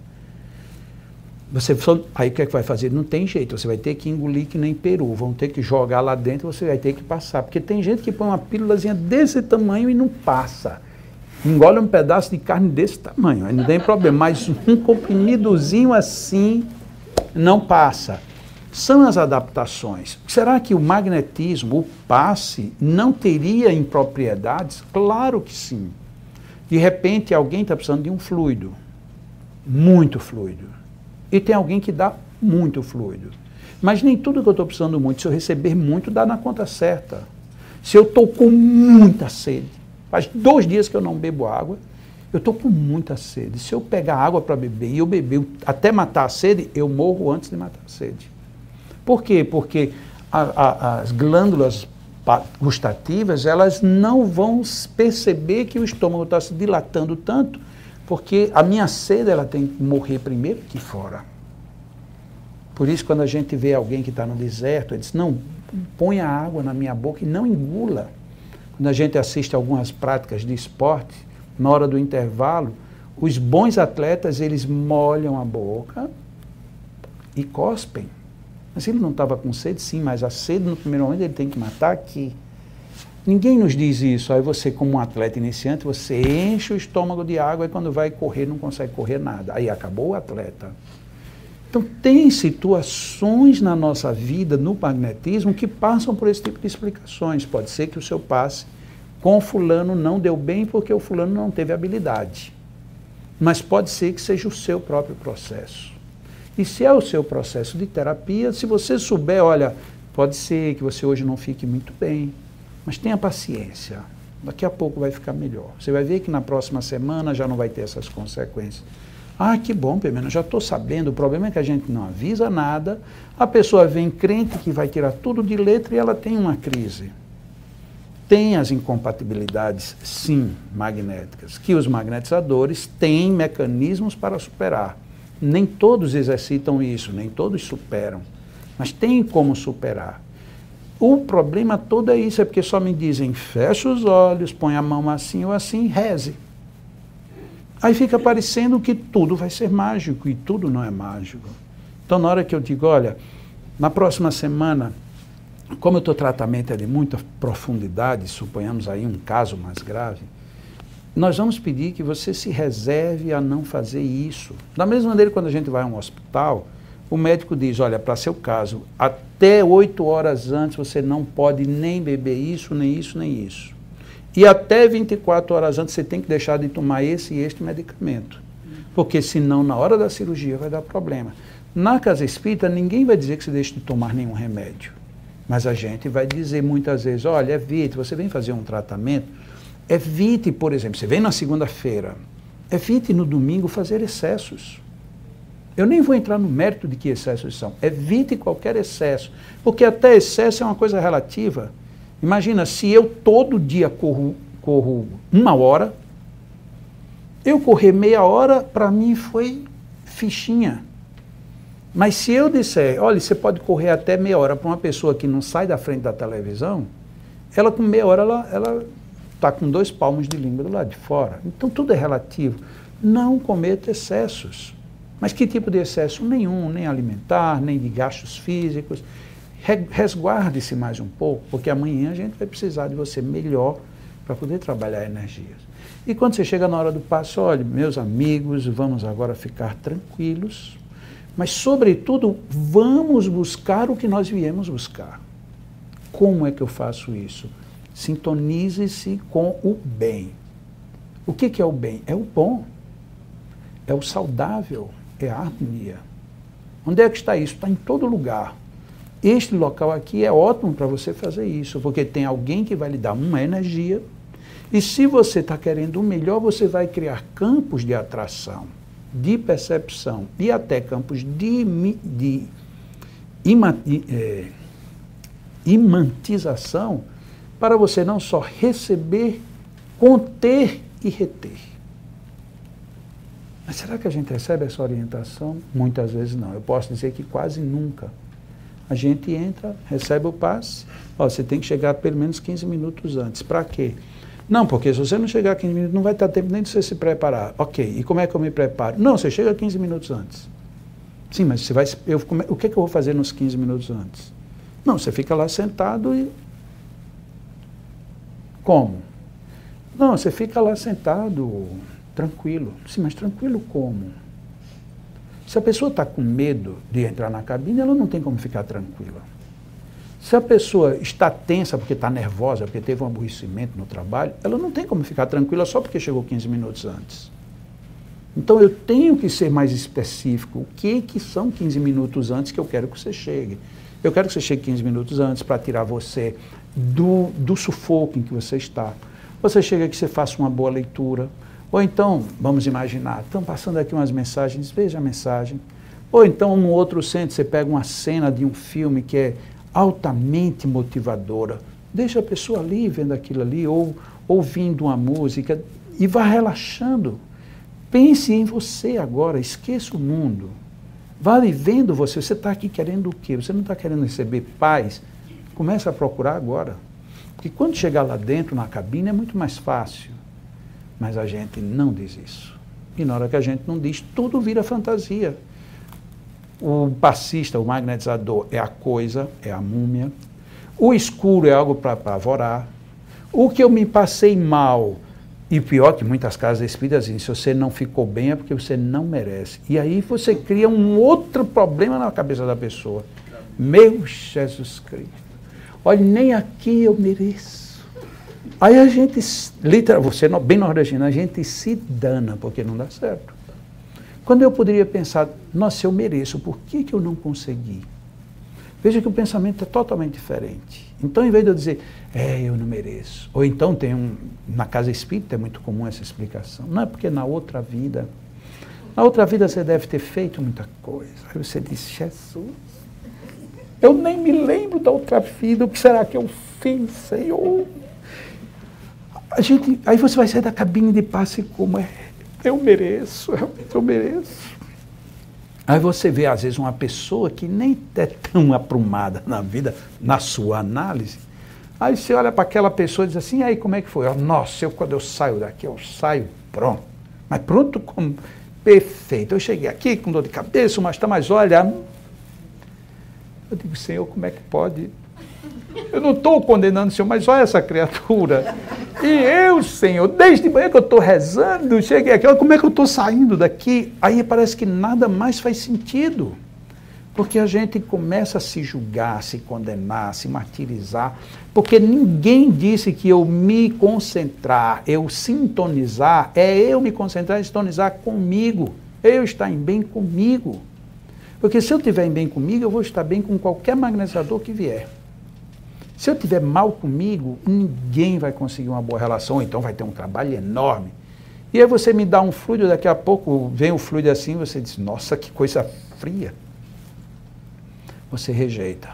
Aí o que é que vai fazer? Não tem jeito, você vai ter que engolir que nem peru, vão ter que jogar lá dentro, você vai ter que passar, porque tem gente que põe uma pílulazinha desse tamanho e não passa. Engole um pedaço de carne desse tamanho, aí não tem problema, mas um comprimidozinho assim não passa. São as adaptações. Será que o magnetismo, o passe, não teria impropriedades? Claro que sim. De repente, alguém está precisando de um fluido, muito fluido. E tem alguém que dá muito fluido. Mas nem tudo que eu estou precisando muito, se eu receber muito, dá na conta certa. Se eu estou com muita sede, faz 2 dias que eu não bebo água, eu estou com muita sede. Se eu pegar água para beber e eu beber até matar a sede, eu morro antes de matar a sede. Por quê? Porque as glândulas gustativas, elas não vão perceber que o estômago está se dilatando tanto, porque a minha sede, ela tem que morrer primeiro aqui fora. Por isso, quando a gente vê alguém que está no deserto, ele diz, não, põe a água na minha boca e não engula. Quando a gente assiste algumas práticas de esporte, na hora do intervalo, os bons atletas, eles molham a boca e cospem. Mas ele não estava com sede, sim, mas a sede no primeiro momento ele tem que matar aqui. Ninguém nos diz isso. Aí você, como um atleta iniciante, você enche o estômago de água e quando vai correr não consegue correr nada. Aí acabou o atleta. Então tem situações na nossa vida, no magnetismo, que passam por esse tipo de explicações. Pode ser que o seu passe com o fulano não deu bem porque o fulano não teve habilidade. Mas pode ser que seja o seu próprio processo. E se é o seu processo de terapia, se você souber, olha, pode ser que você hoje não fique muito bem, mas tenha paciência, daqui a pouco vai ficar melhor. Você vai ver que na próxima semana já não vai ter essas consequências. Ah, que bom, pelo menos já estou sabendo, o problema é que a gente não avisa nada, a pessoa vem crente que vai tirar tudo de letra e ela tem uma crise. Tem as incompatibilidades, sim, magnéticas, que os magnetizadores têm mecanismos para superar. Nem todos exercitam isso, nem todos superam, mas tem como superar. O problema todo é isso, é porque só me dizem, fecha os olhos, põe a mão assim ou assim, reze. Aí fica parecendo que tudo vai ser mágico, e tudo não é mágico. Então, na hora que eu digo, olha, na próxima semana, como o teu tratamento é de muita profundidade, suponhamos aí um caso mais grave, nós vamos pedir que você se reserve a não fazer isso. Da mesma maneira, quando a gente vai a um hospital, o médico diz, olha, para seu caso, até 8 horas antes você não pode nem beber isso, nem isso, nem isso. E até 24 horas antes você tem que deixar de tomar esse e este medicamento. Porque senão, na hora da cirurgia, vai dar problema. Na casa espírita, ninguém vai dizer que você deixe de tomar nenhum remédio. Mas a gente vai dizer muitas vezes, olha, evite, você vem fazer um tratamento, evite, por exemplo, você vem na segunda-feira, evite no domingo fazer excessos. Eu nem vou entrar no mérito de que excessos são. Evite qualquer excesso, porque até excesso é uma coisa relativa. Imagina, se eu todo dia corro 1 hora, eu correr meia hora, para mim foi fichinha. Mas se eu disser, olha, você pode correr até meia hora para uma pessoa que não sai da frente da televisão, ela com meia hora, ela está com 2 palmos de língua do lado de fora. Então tudo é relativo. Não cometa excessos. Mas que tipo de excesso? Nenhum, nem alimentar, nem de gastos físicos. Resguarde-se mais um pouco, porque amanhã a gente vai precisar de você melhor para poder trabalhar energias. E quando você chega na hora do passo, olha, meus amigos, vamos agora ficar tranquilos, mas, sobretudo, vamos buscar o que nós viemos buscar. Como é que eu faço isso? Sintonize-se com o bem. O que é o bem? É o bom, é o saudável, é a harmonia. Onde é que está isso? Está em todo lugar. Este local aqui é ótimo para você fazer isso, porque tem alguém que vai lhe dar uma energia, e se você está querendo o melhor, você vai criar campos de atração, de percepção, e até campos de imantização, para você não só receber, conter e reter. Mas será que a gente recebe essa orientação? Muitas vezes não. Eu posso dizer que quase nunca. A gente entra, recebe o passe, ó, você tem que chegar pelo menos 15 minutos antes. Para quê? Não, porque se você não chegar 15 minutos, não vai ter tempo nem de você se preparar. Ok, e como é que eu me preparo? Não, você chega 15 minutos antes. Sim, mas você vai, o que é que eu vou fazer nos 15 minutos antes? Não, você fica lá sentado e... Como? Não, você fica lá sentado, tranquilo. Sim, mas tranquilo como? Se a pessoa está com medo de entrar na cabine, ela não tem como ficar tranquila. Se a pessoa está tensa porque está nervosa, porque teve um aborrecimento no trabalho, ela não tem como ficar tranquila só porque chegou 15 minutos antes. Então eu tenho que ser mais específico. O que são 15 minutos antes que eu quero que você chegue? Eu quero que você chegue 15 minutos antes para tirar você do sufoco em que você está. Você chega aqui, você faça uma boa leitura. Ou então, vamos imaginar, estão passando aqui umas mensagens, veja a mensagem. Ou então, no outro centro, você pega uma cena de um filme que é altamente motivadora. Deixa a pessoa ali, vendo aquilo ali, ou ouvindo uma música, e vá relaxando. Pense em você agora, esqueça o mundo. Vá vivendo você. Você está aqui querendo o quê? Você não está querendo receber paz? Comece a procurar agora. Porque quando chegar lá dentro, na cabine, é muito mais fácil. Mas a gente não diz isso. E na hora que a gente não diz, tudo vira fantasia. O passista, o magnetizador, é a coisa, é a múmia. O escuro é algo para apavorar. O que eu me passei mal, e pior que muitas casas espíritas dizem, se você não ficou bem é porque você não merece. E aí você cria um outro problema na cabeça da pessoa. Meu Jesus Cristo, olha, nem aqui eu mereço. Aí a gente, literalmente, você bem nordestino, a gente se dana porque não dá certo. Quando eu poderia pensar, nossa, eu mereço, por que eu não consegui? Veja que o pensamento é totalmente diferente. Então, em vez de eu dizer, eu não mereço, ou então na casa espírita é muito comum essa explicação, não é porque na outra vida você deve ter feito muita coisa. Aí você diz, Jesus, eu nem me lembro da outra vida, o que será que eu fiz, Senhor? Aí você vai sair da cabine de passe como eu mereço, realmente eu mereço. Aí você vê, às vezes, uma pessoa que nem é tão aprumada na vida, na sua análise. Aí você olha para aquela pessoa e diz assim, aí como é que foi? Nossa, quando eu saio daqui, eu saio pronto. Mas pronto como perfeito. Eu cheguei aqui com dor de cabeça, mas olha... Eu digo, Senhor, como é que pode? Eu não estou condenando o Senhor, mas olha essa criatura. E eu, Senhor, desde manhã que eu estou rezando, cheguei aqui, olha como é que eu estou saindo daqui. Aí parece que nada mais faz sentido. Porque a gente começa a se julgar, se condenar, se martirizar, porque ninguém disse que eu me concentrar, eu sintonizar, é eu me concentrar e sintonizar comigo, eu estar em bem comigo. Porque se eu estiver em bem comigo, eu vou estar bem com qualquer magnetizador que vier. Se eu estiver mal comigo, ninguém vai conseguir uma boa relação, então vai ter um trabalho enorme. E aí você me dá um fluido, daqui a pouco vem o fluido assim, você diz, nossa, que coisa fria. Você rejeita.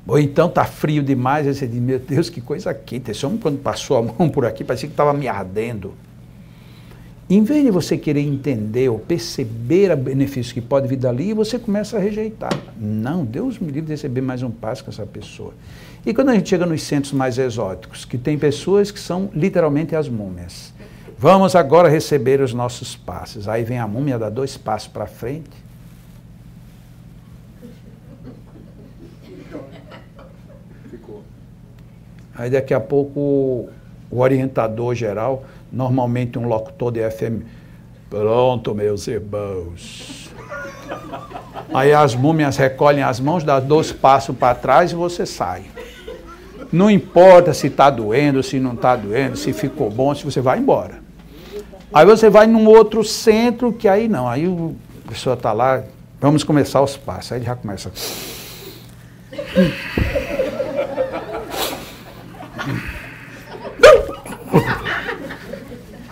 Ou então está frio demais, aí você diz, meu Deus, que coisa quente. Esse homem, quando passou a mão por aqui, parecia que estava me ardendo. Em vez de você querer entender ou perceber o benefício que pode vir dali, você começa a rejeitar. Não, Deus me livre de receber mais um passe com essa pessoa. E quando a gente chega nos centros mais exóticos, que tem pessoas que são literalmente as múmias. Vamos agora receber os nossos passes. Aí vem a múmia, dá 2 passos para frente. Aí daqui a pouco o orientador geral, normalmente um locutor de FM, pronto, meus irmãos. Aí as múmias recolhem as mãos, dá 2 passos para trás e você sai. Não importa se está doendo, se não está doendo, se ficou bom, se você vai embora. Aí você vai num outro centro, que aí não, aí a pessoa está lá, vamos começar os passos. Aí ele já começa...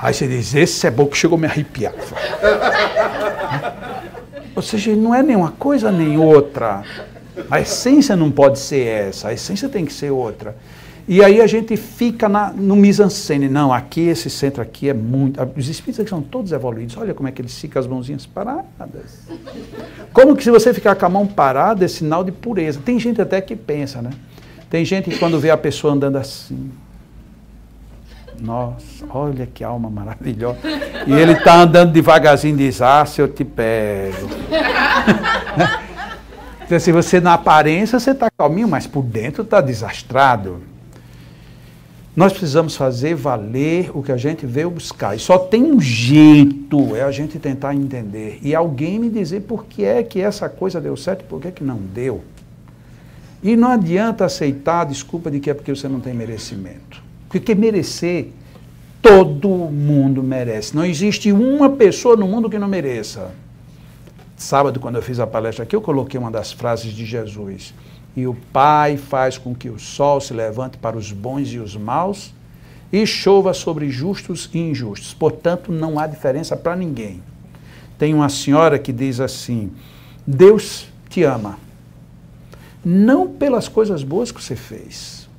Aí você diz, esse é bom que chegou a me arrepiar. Ou seja, não é nenhuma coisa nem outra. A essência não pode ser essa, a essência tem que ser outra. E aí a gente fica no mise-en-scène. Não, aqui, esse centro aqui é muito... Os espíritos aqui são todos evoluídos. Olha como é que eles ficam as mãozinhas paradas. Como que se você ficar com a mão parada é sinal de pureza. Tem gente até que pensa, né? Tem gente que quando vê a pessoa andando assim... Nossa, olha que alma maravilhosa. E ele está andando devagarzinho e diz, ah, se eu te pego. Então, se você na aparência você está calminho, mas por dentro está desastrado. Nós precisamos fazer valer o que a gente veio buscar. E só tem um jeito, é a gente tentar entender. E alguém me dizer por que é que essa coisa deu certo e por que é que não deu. E não adianta aceitar a desculpa de que é porque você não tem merecimento. Porque merecer, todo mundo merece. Não existe uma pessoa no mundo que não mereça. Sábado, quando eu fiz a palestra aqui, eu coloquei uma das frases de Jesus. E o Pai faz com que o sol se levante para os bons e os maus e chova sobre justos e injustos. Portanto, não há diferença para ninguém. Tem uma senhora que diz assim, Deus te ama. Não pelas coisas boas que você fez,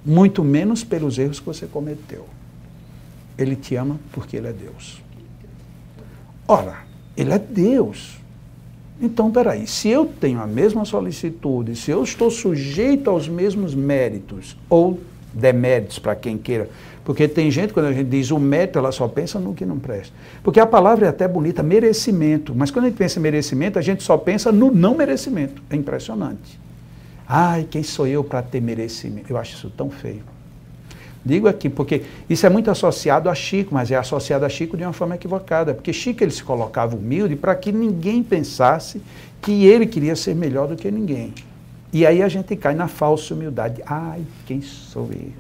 muito menos pelos erros que você cometeu. Ele te ama porque Ele é Deus. Ora, Ele é Deus. Então, peraí, se eu tenho a mesma solicitude, se eu estou sujeito aos mesmos méritos, ou deméritos para quem queira, porque tem gente, quando a gente diz o mérito, ela só pensa no que não presta. Porque a palavra é até bonita, merecimento, mas quando a gente pensa em merecimento, a gente só pensa no não merecimento. É impressionante. Ai, quem sou eu para ter merecimento? Eu acho isso tão feio. Digo aqui, porque isso é muito associado a Chico, mas é associado a Chico de uma forma equivocada. Porque Chico ele se colocava humilde para que ninguém pensasse que ele queria ser melhor do que ninguém. E aí a gente cai na falsa humildade. Ai, quem sou eu?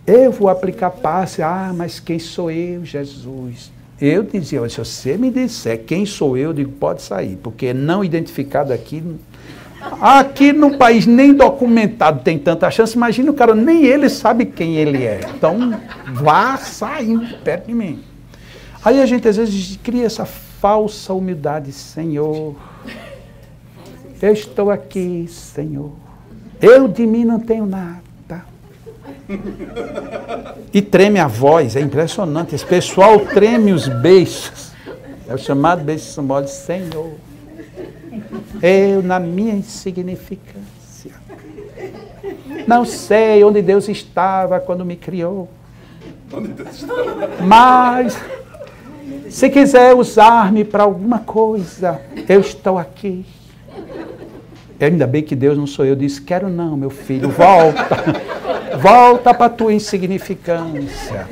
Eu vou aplicar passe. Ah, mas quem sou eu, Jesus? Eu dizia, se você me disser quem sou eu, digo, pode sair. Porque não identificado aqui... Aqui no país nem documentado tem tanta chance, imagina o cara, nem ele sabe quem ele é. Então, vá saindo perto de mim. Aí a gente às vezes cria essa falsa humildade, Senhor, eu estou aqui, Senhor, eu de mim não tenho nada. E treme a voz, é impressionante, esse pessoal treme os beiços, é o chamado beijo simbólico, Senhor. Eu, na minha insignificância, não sei onde Deus estava quando me criou, mas se quiser usar-me para alguma coisa, eu estou aqui. Ainda bem que Deus não sou eu. Disse, quero não, meu filho, volta. Volta para a tua insignificância.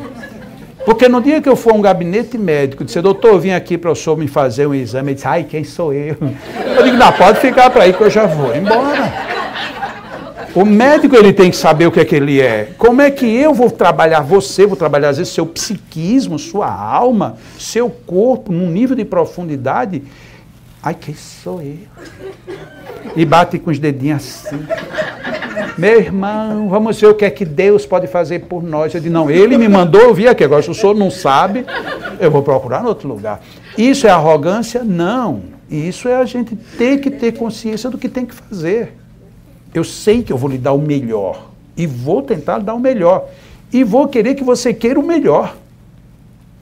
Porque no dia que eu for a um gabinete médico, disse, doutor, eu vim aqui para o senhor me fazer um exame. Ele disse, ai, quem sou eu? Eu digo, não, pode ficar para aí que eu já vou embora. O médico, ele tem que saber o que é que ele é. Como é que eu vou trabalhar você, vou trabalhar às vezes seu psiquismo, sua alma, seu corpo, num nível de profundidade. Ai, quem sou eu? E bate com os dedinhos assim. Meu irmão, vamos ver o que é que Deus pode fazer por nós. Eu disse, não, ele me mandou eu vir aqui. Agora, se o senhor não sabe, eu vou procurar em outro lugar. Isso é arrogância? Não. Isso é a gente ter que ter consciência do que tem que fazer. Eu sei que eu vou lhe dar o melhor. E vou tentar dar o melhor. E vou querer que você queira o melhor.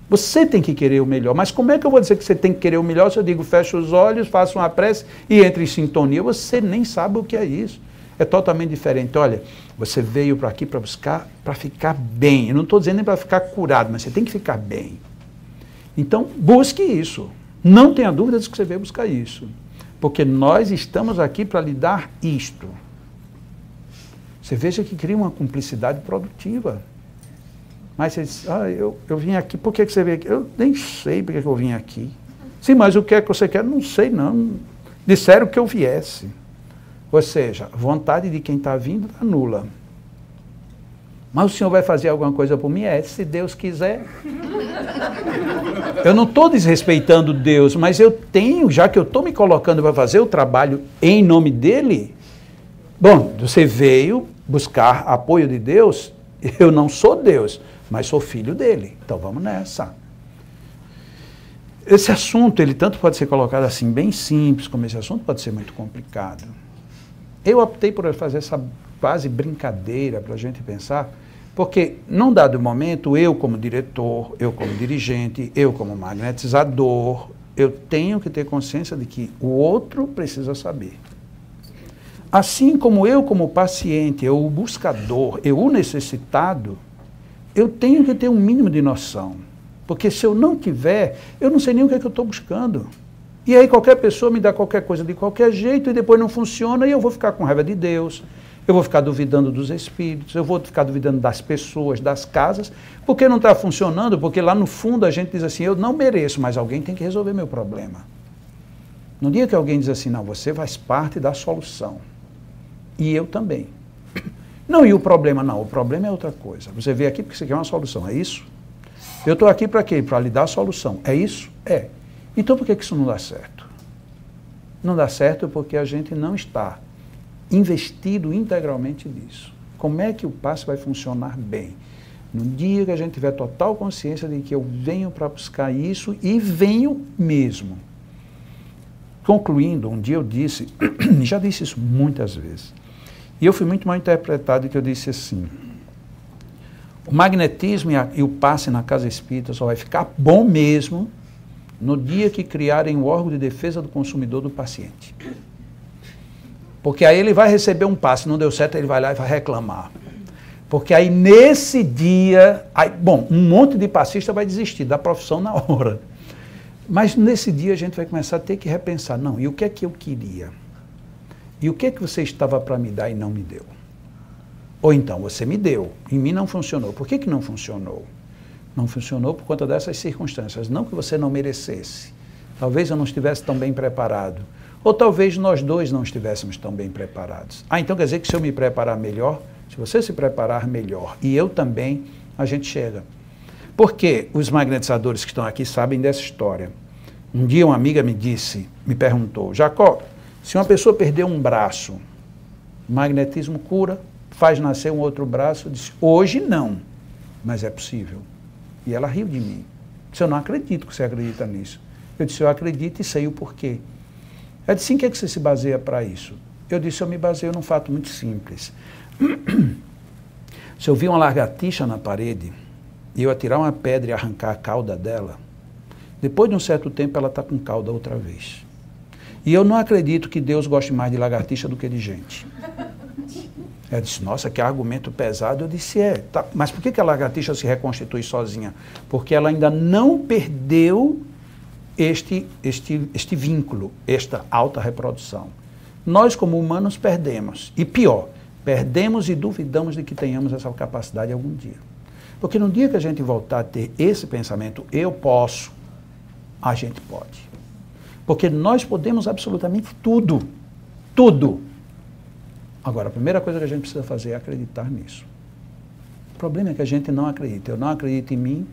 Você tem que querer o melhor. Mas como é que eu vou dizer que você tem que querer o melhor se eu digo, fecha os olhos, faça uma prece e entre em sintonia? Você nem sabe o que é isso. É totalmente diferente. Olha, você veio para aqui para buscar, para ficar bem. Eu não estou dizendo nem para ficar curado, mas você tem que ficar bem. Então, busque isso. Não tenha dúvidas que você veio buscar isso. Porque nós estamos aqui para lhe dar isto. Você veja que cria uma cumplicidade produtiva. Mas você diz, eu vim aqui, por que você veio aqui? Eu nem sei por que eu vim aqui. Sim, mas o que é que você quer? Não sei, não. Disseram que eu viesse. Ou seja, a vontade de quem está vindo está nula. Mas o senhor vai fazer alguma coisa por mim? Se Deus quiser. Eu não estou desrespeitando Deus, mas eu tenho, já que eu estou me colocando para fazer o trabalho em nome dele. Bom, você veio buscar apoio de Deus, eu não sou Deus, mas sou filho dele. Então vamos nessa. Esse assunto, ele tanto pode ser colocado assim, bem simples, como esse assunto pode ser muito complicado. Eu optei por fazer essa quase brincadeira para a gente pensar, porque num dado momento, eu como diretor, eu como dirigente, eu como magnetizador, eu tenho que ter consciência de que o outro precisa saber. Assim como eu como paciente, eu o buscador, eu o necessitado, eu tenho que ter um mínimo de noção. Porque se eu não tiver, eu não sei nem o que é que eu estou buscando. E aí qualquer pessoa me dá qualquer coisa de qualquer jeito e depois não funciona e eu vou ficar com raiva de Deus, eu vou ficar duvidando dos espíritos, eu vou ficar duvidando das pessoas, das casas, porque não está funcionando, porque lá no fundo a gente diz assim, eu não mereço, mas alguém tem que resolver meu problema. No dia que alguém diz assim, não, você faz parte da solução. E eu também. Não, e o problema? Não, o problema é outra coisa. Você veio aqui porque você quer uma solução, é isso? Eu estou aqui para quê? Para lhe dar a solução. É isso? É. Então por que isso não dá certo? Não dá certo porque a gente não está investido integralmente nisso. Como é que o passe vai funcionar bem? No dia que a gente tiver total consciência de que eu venho para buscar isso e venho mesmo. Concluindo, um dia eu disse, já disse isso muitas vezes, e eu fui muito mal interpretado que eu disse assim, o magnetismo e o passe na casa espírita só vai ficar bom mesmo no dia que criarem o órgão de defesa do consumidor do paciente. Porque aí ele vai receber um passe, não deu certo, ele vai lá e vai reclamar. Porque aí nesse dia, um monte de passista vai desistir da profissão na hora. Mas nesse dia a gente vai começar a ter que repensar, não, e o que é que eu queria? E o que é que você estava para me dar e não me deu? Ou então, você me deu, em mim não funcionou. Por que não funcionou? Não funcionou por conta dessas circunstâncias, não que você não merecesse. Talvez eu não estivesse tão bem preparado. Ou talvez nós dois não estivéssemos tão bem preparados. Então quer dizer que se eu me preparar melhor, se você se preparar melhor, e eu também, a gente chega. Porque os magnetizadores que estão aqui sabem dessa história. Um dia uma amiga me perguntou, Jacó, se uma pessoa perder um braço, o magnetismo cura, faz nascer um outro braço? Eu disse, hoje não, mas é possível. E ela riu de mim. Disse, eu não acredito que você acredita nisso. Eu disse, eu acredito e sei o porquê. Ela disse, em que você se baseia para isso? Eu disse, eu me baseio num fato muito simples. Se eu vi uma lagartixa na parede, e eu atirar uma pedra e arrancar a cauda dela, depois de um certo tempo ela está com cauda outra vez. E eu não acredito que Deus goste mais de lagartixa do que de gente. Ela disse, nossa, que argumento pesado. Eu disse, tá, mas por que a lagartixa se reconstitui sozinha? Porque ela ainda não perdeu este vínculo, esta alta reprodução. Nós, como humanos, perdemos. E pior, perdemos e duvidamos de que tenhamos essa capacidade algum dia. Porque no dia que a gente voltar a ter esse pensamento, eu posso, a gente pode. Porque nós podemos absolutamente tudo. Tudo. Agora, a primeira coisa que a gente precisa fazer é acreditar nisso. O problema é que a gente não acredita. Eu não acredito em mim,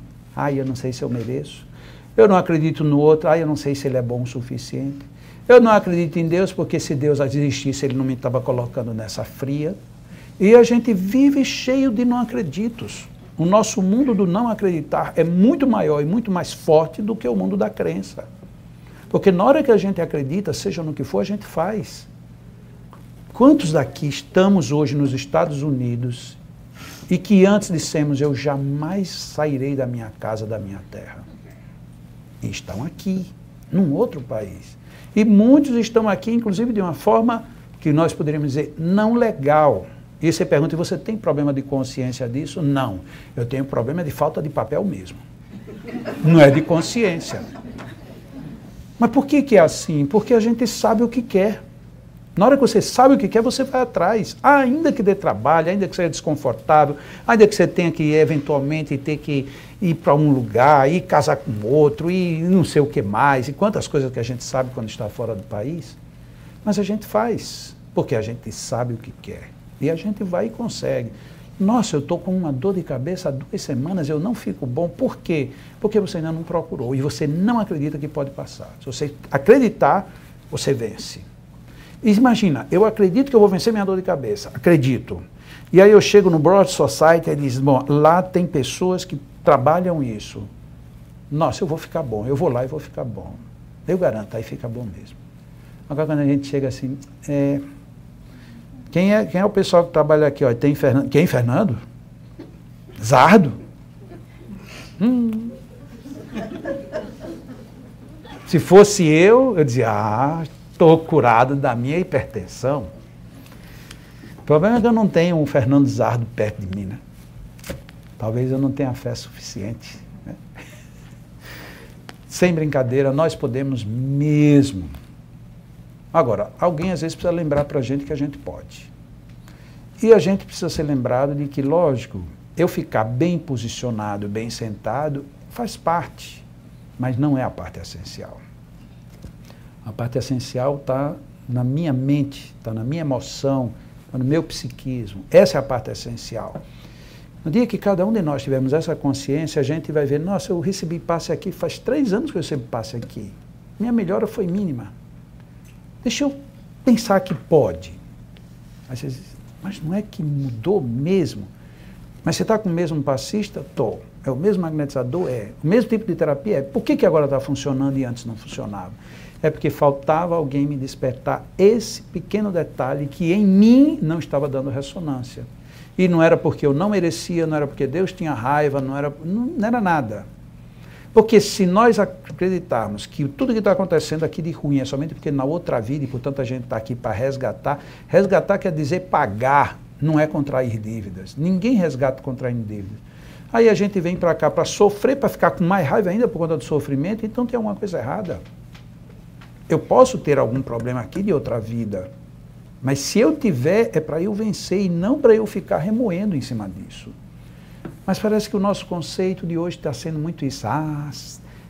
eu não sei se eu mereço. Eu não acredito no outro, eu não sei se ele é bom o suficiente. Eu não acredito em Deus, porque se Deus existisse, ele não me estava colocando nessa fria. E a gente vive cheio de não acreditos. O nosso mundo do não acreditar é muito maior e muito mais forte do que o mundo da crença. Porque na hora que a gente acredita, seja no que for, a gente faz. Quantos daqui estamos hoje nos Estados Unidos e que antes dissemos, eu jamais sairei da minha casa, da minha terra? E estão aqui, num outro país. E muitos estão aqui, inclusive, de uma forma que nós poderíamos dizer não legal. E você pergunta, você tem problema de consciência disso? Não. Eu tenho problema de falta de papel mesmo. Não é de consciência. Mas por que é assim? Porque a gente sabe o que quer. Na hora que você sabe o que quer, você vai atrás. Ainda que dê trabalho, ainda que seja desconfortável, ainda que você tenha que, eventualmente, ter que ir para um lugar, ir casar com outro, e não sei o que mais, e quantas coisas que a gente sabe quando está fora do país. Mas a gente faz, porque a gente sabe o que quer. E a gente vai e consegue. Nossa, eu estou com uma dor de cabeça há 2 semanas, eu não fico bom. Por quê? Porque você ainda não procurou e você não acredita que pode passar. Se você acreditar, você vence. Imagina, eu acredito que eu vou vencer minha dor de cabeça. Acredito. E aí eu chego no Broad Society e diz, bom, lá tem pessoas que trabalham isso. Nossa, eu vou ficar bom. Eu vou lá e vou ficar bom. Eu garanto, aí fica bom mesmo. Agora quando a gente chega assim, quem é o pessoal que trabalha aqui? Ó? Tem Fernando. Quem, Fernando? Zardo? Se fosse eu dizia, estou curado da minha hipertensão. O problema é que eu não tenho um Fernando Zardo perto de mim, né? Talvez eu não tenha fé suficiente. Né? Sem brincadeira, nós podemos mesmo. Agora, alguém às vezes precisa lembrar para a gente que a gente pode. E a gente precisa ser lembrado de que, lógico, eu ficar bem posicionado, bem sentado, faz parte, mas não é a parte essencial. A parte essencial está na minha mente, está na minha emoção, está no meu psiquismo. Essa é a parte essencial. No dia que cada um de nós tivermos essa consciência, a gente vai ver, nossa, eu recebi passe aqui, faz 3 anos que eu recebi passe aqui. Minha melhora foi mínima. Deixa eu pensar que pode. Aí você diz, mas não é que mudou mesmo? Mas você está com o mesmo passista? Estou. É o mesmo magnetizador? É. O mesmo tipo de terapia? É. Por que agora está funcionando e antes não funcionava? É porque faltava alguém me despertar esse pequeno detalhe que em mim não estava dando ressonância. E não era porque eu não merecia, não era porque Deus tinha raiva, não era nada. Porque se nós acreditarmos que tudo que está acontecendo aqui de ruim é somente porque na outra vida, e portanto a gente está aqui para resgatar, resgatar quer dizer pagar, não é contrair dívidas. Ninguém resgata contraindo dívidas. Aí a gente vem para cá para sofrer, para ficar com mais raiva ainda por conta do sofrimento, então tem alguma coisa errada. Eu posso ter algum problema aqui de outra vida, mas se eu tiver, é para eu vencer e não para eu ficar remoendo em cima disso. Mas parece que o nosso conceito de hoje está sendo muito isso.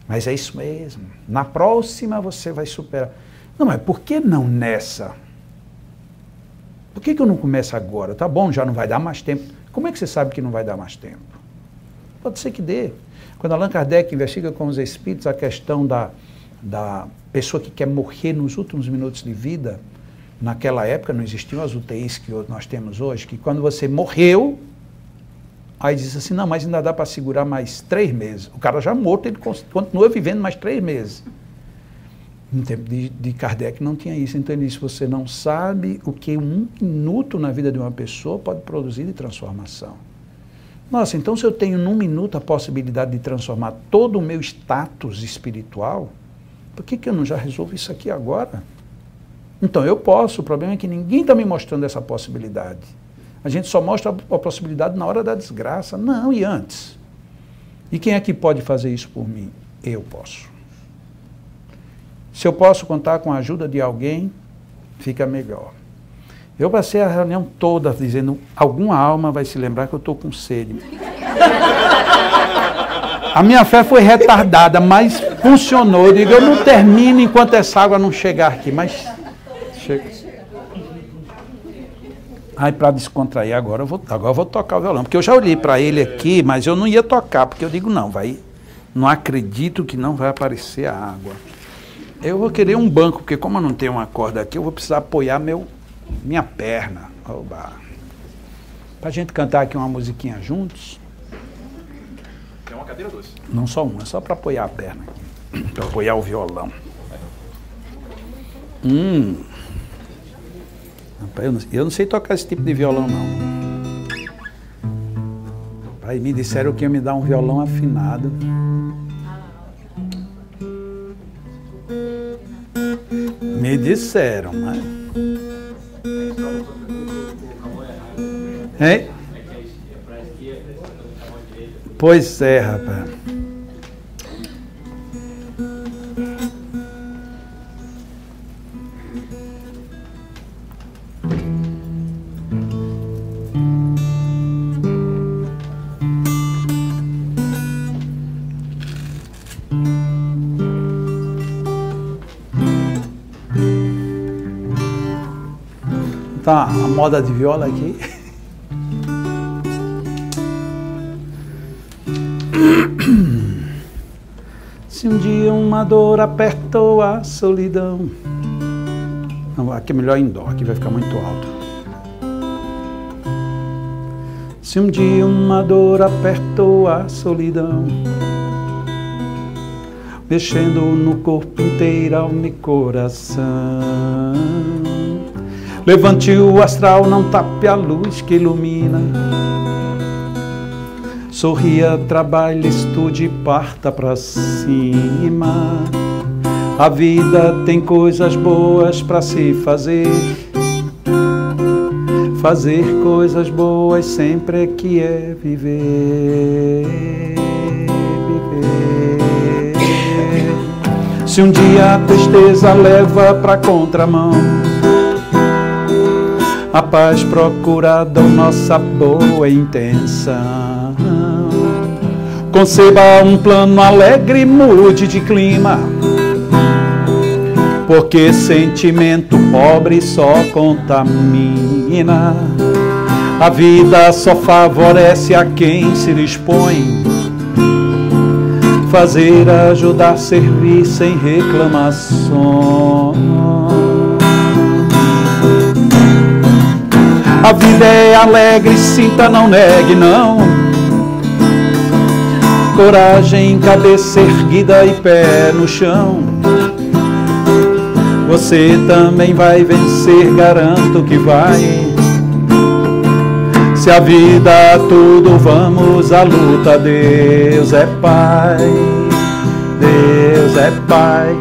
Mas é isso mesmo. Na próxima você vai superar. Não, mas por que não nessa? Por que eu não começo agora? Tá bom, já não vai dar mais tempo. Como é que você sabe que não vai dar mais tempo? Pode ser que dê. Quando Allan Kardec investiga com os espíritos a questão da pessoa que quer morrer nos últimos minutos de vida, naquela época não existiam as UTIs que nós temos hoje, que quando você morreu, aí diz assim, não, mas ainda dá para segurar mais 3 meses. O cara já morto, ele continua vivendo mais 3 meses. No tempo de Kardec não tinha isso. Então ele disse, você não sabe o que 1 minuto na vida de uma pessoa pode produzir de transformação. Nossa, então se eu tenho num minuto a possibilidade de transformar todo o meu status espiritual, por que eu não já resolvo isso aqui agora? Então eu posso, o problema é que ninguém está me mostrando essa possibilidade. A gente só mostra a possibilidade na hora da desgraça. Não, e antes? E quem é que pode fazer isso por mim? Eu posso. Se eu posso contar com a ajuda de alguém, fica melhor. Eu passei a reunião toda dizendo, alguma alma vai se lembrar que eu estou com sede. A minha fé foi retardada, mas funcionou. Eu digo, eu não termino enquanto essa água não chegar aqui, mas chega. Aí, para descontrair, agora eu vou tocar o violão. Porque eu já olhei para ele aqui, mas eu não ia tocar, porque eu digo, não acredito que não vai aparecer a água. Eu vou querer um banco, porque como eu não tenho uma corda aqui, eu vou precisar apoiar minha perna. Para a gente cantar aqui uma musiquinha juntos. É uma cadeira doce? Não só uma, é só para apoiar a perna aqui. Para apoiar o violão. Eu não sei tocar esse tipo de violão, não. Aí me disseram que ia me dar um violão afinado. Me disseram, mas... Hein? Pois é, rapaz. Tá, a moda de viola aqui. Se um dia uma dor apertou a solidão. Não, aqui é melhor em dó, aqui vai ficar muito alto. Se um dia uma dor apertou a solidão, mexendo no corpo inteiro, alma e coração, levante o astral, não tape a luz que ilumina. Sorria, trabalhe, estude, parta pra cima. A vida tem coisas boas pra se fazer. Fazer coisas boas sempre é que é viver. Se um dia a tristeza leva pra contramão, a paz procurada, nossa boa intenção. Conceba um plano alegre, mude de clima, porque sentimento pobre só contamina. A vida só favorece a quem se dispõe. Fazer, ajudar, servir sem reclamações. A vida é alegre, sinta, não negue, não. Coragem, cabeça erguida e pé no chão. Você também vai vencer, garanto que vai. Se a vida é tudo, vamos à luta. Deus é Pai, Deus é Pai.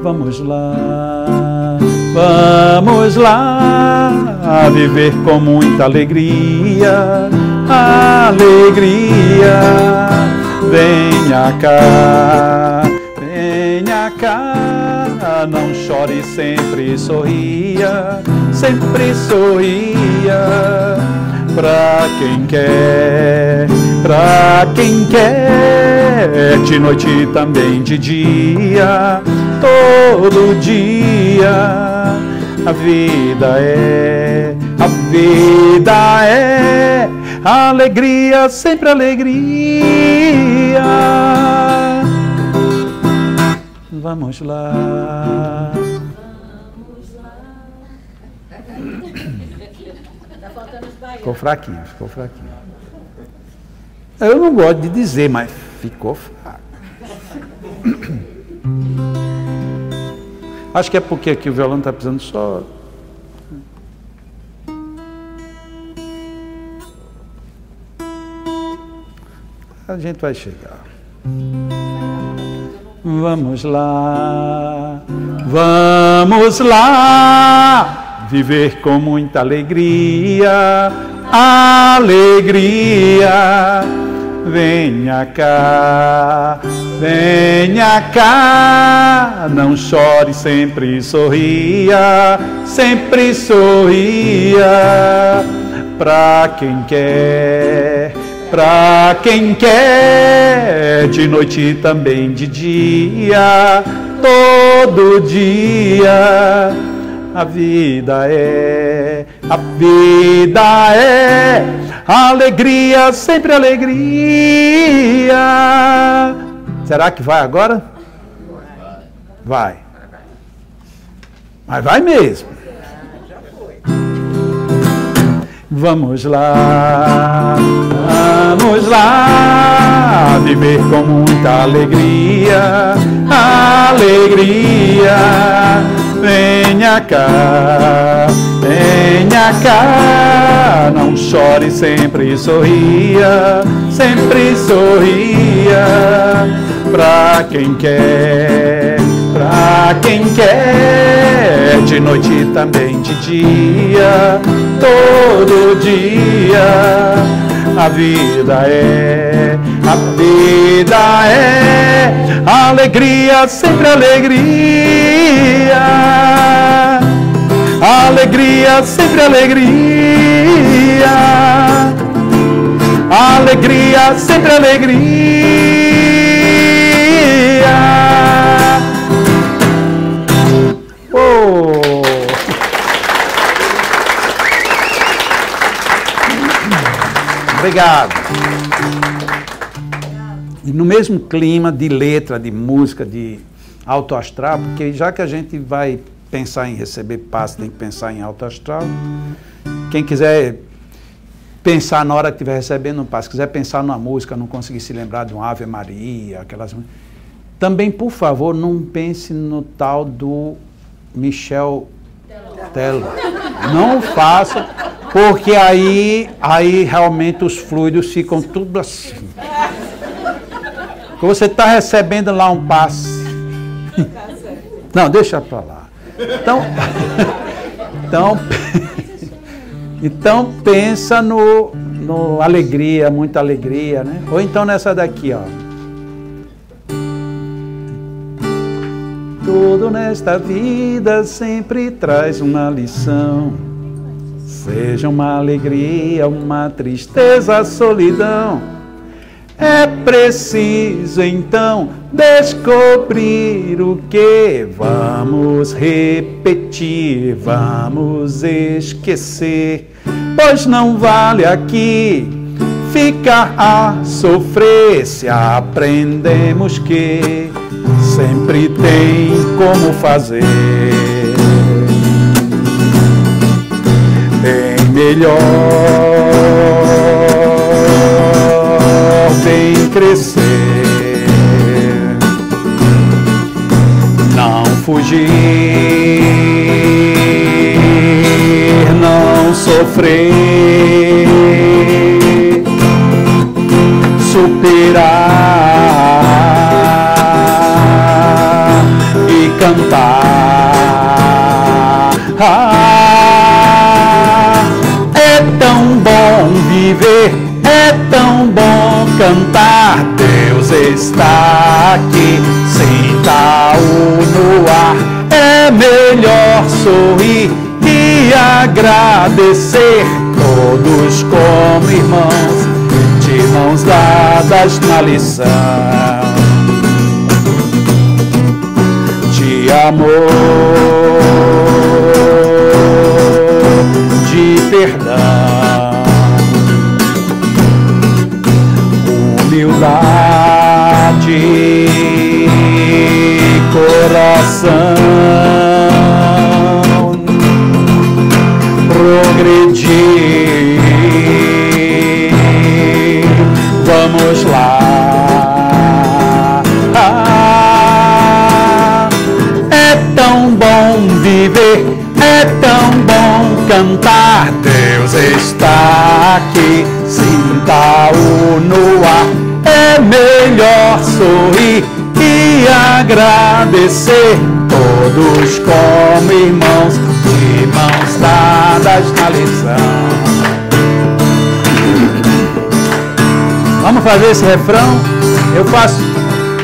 Vamos lá, vamos lá, a viver com muita alegria, alegria. Venha cá, não chore, sempre sorria, sempre sorria. Pra quem quer, de noite e também de dia, todo dia. A vida é alegria, sempre alegria. Vamos lá. Ficou fraquinho, ficou fraquinho. Eu não gosto de dizer, mas ficou fraco. Acho que é porque aqui o violão está precisando só... A gente vai chegar. Vamos lá, vamos lá, viver com muita alegria, alegria. venha cá, não chore, sempre sorria, pra quem quer, de noite e também de dia, todo dia. A vida é alegria, sempre alegria. Será que vai agora? Vai. Mas vai mesmo. Vamos lá, viver com muita alegria, venha cá, não chore, sempre sorria, pra quem quer, de noite e também de dia, todo dia. A vida é alegria, sempre alegria, sempre alegria, sempre alegria. Oh! Obrigado. E no mesmo clima de letra, de música, de alto astral, porque já que a gente vai pensar em receber passe, tem que pensar em alto astral. Quem quiser pensar na hora que estiver recebendo um passe, quiser pensar numa música, não conseguir se lembrar de um Ave Maria, aquelas... Também, por favor, não pense no tal do Michel Teló. Não faça, porque aí realmente os fluidos ficam tudo assim. Porque você está recebendo lá um passe. Não, deixa para lá. Então pensa no alegria, muita alegria, né? Ou então nessa daqui, ó. Tudo nesta vida sempre traz uma lição. Seja uma alegria, uma tristeza, solidão. É preciso então descobrir o que vamos repetir, vamos esquecer, pois não vale aqui ficar a sofrer se aprendemos que sempre tem como fazer. Bem melhor, bem crescer, não fugir, não sofrer, superar e cantar. É tão bom viver, é tão bom cantar. Deus está aqui, sinta-o no ar. É melhor sorrir e agradecer, todos como irmãos, de mãos dadas na lição de amor, de perdão, humildade, coração, progredir. Vamos lá. É tão bom viver, é tão bom cantar. Deus está aqui, sinta-o no ar. É melhor sorrir e agradecer, todos como irmãos, de mãos dadas na lição. Vamos fazer esse refrão? Eu faço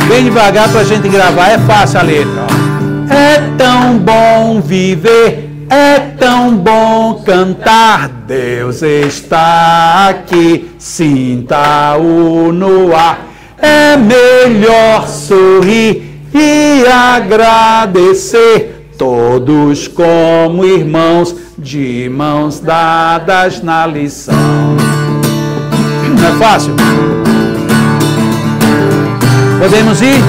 bem devagar para a gente gravar. É fácil a letra. Ó. É tão bom viver, é tão bom cantar. Deus está aqui, sinta-o no ar. É melhor sorrir e agradecer, todos como irmãos, de mãos dadas na lição. Não é fácil? Podemos ir?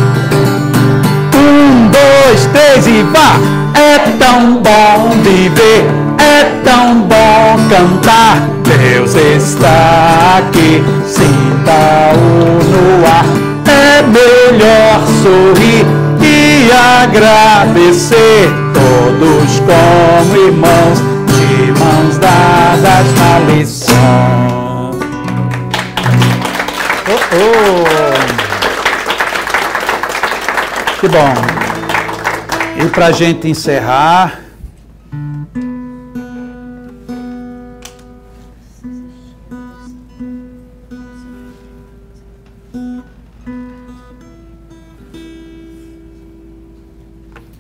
1, 2, 3 e vá! É tão bom viver, é tão bom cantar. Deus está aqui, sinta-o no ar. É melhor sorrir e agradecer, todos como irmãos, de mãos dadas na lição. Que bom. E para a gente encerrar,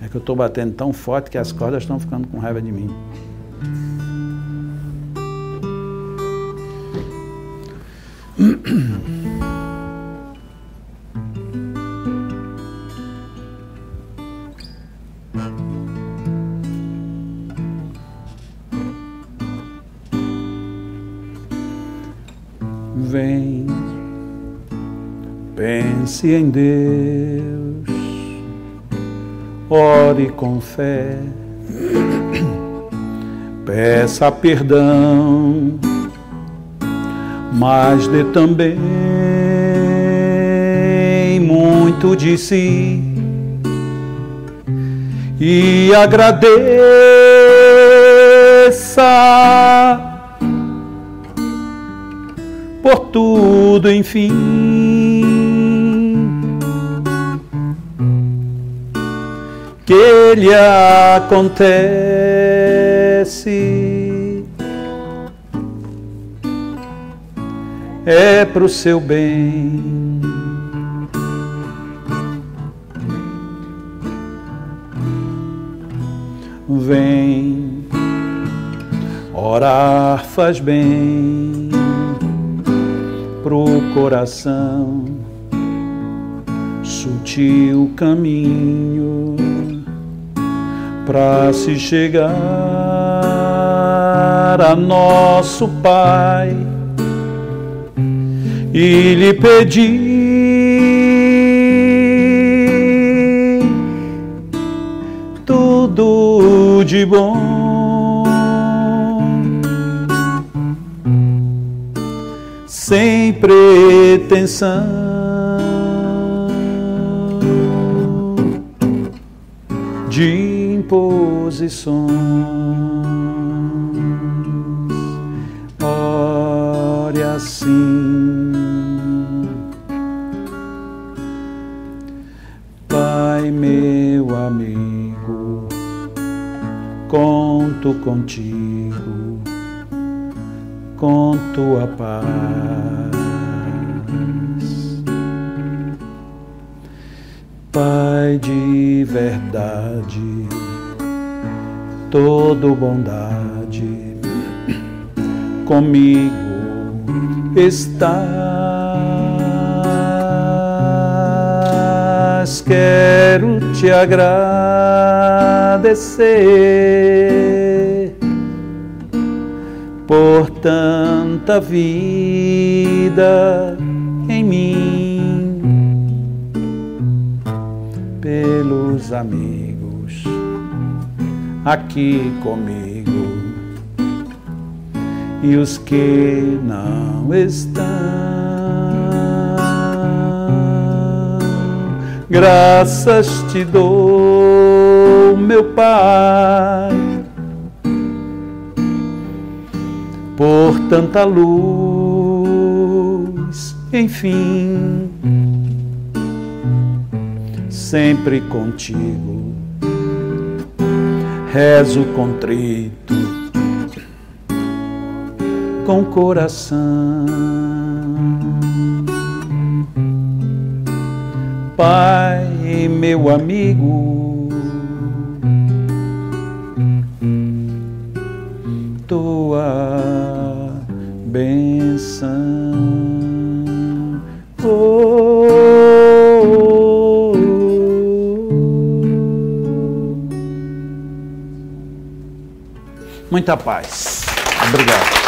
é que eu estou batendo tão forte que as cordas estão ficando com raiva de mim. Vem, pense em Deus, ore com fé, peça perdão, mas dê também muito de si e agradeça por tudo, enfim. Que lhe acontece é pro seu bem. Vem, orar faz bem pro coração, sutil caminho para se chegar a nosso Pai e lhe pedir tudo de bom. Sem pretensão de imposições, ore assim. Pai, meu amigo, conto contigo, com tua paz. Pai de verdade, todo bondade, comigo estás. Quero te agradecer por tanta vida em mim, pelos amigos aqui comigo e os que não estão. Graças te dou, meu Pai, por tanta luz, enfim, sempre contigo, rezo contrito, com coração. Pai, meu amigo, tua bênção. Muita paz. Obrigado.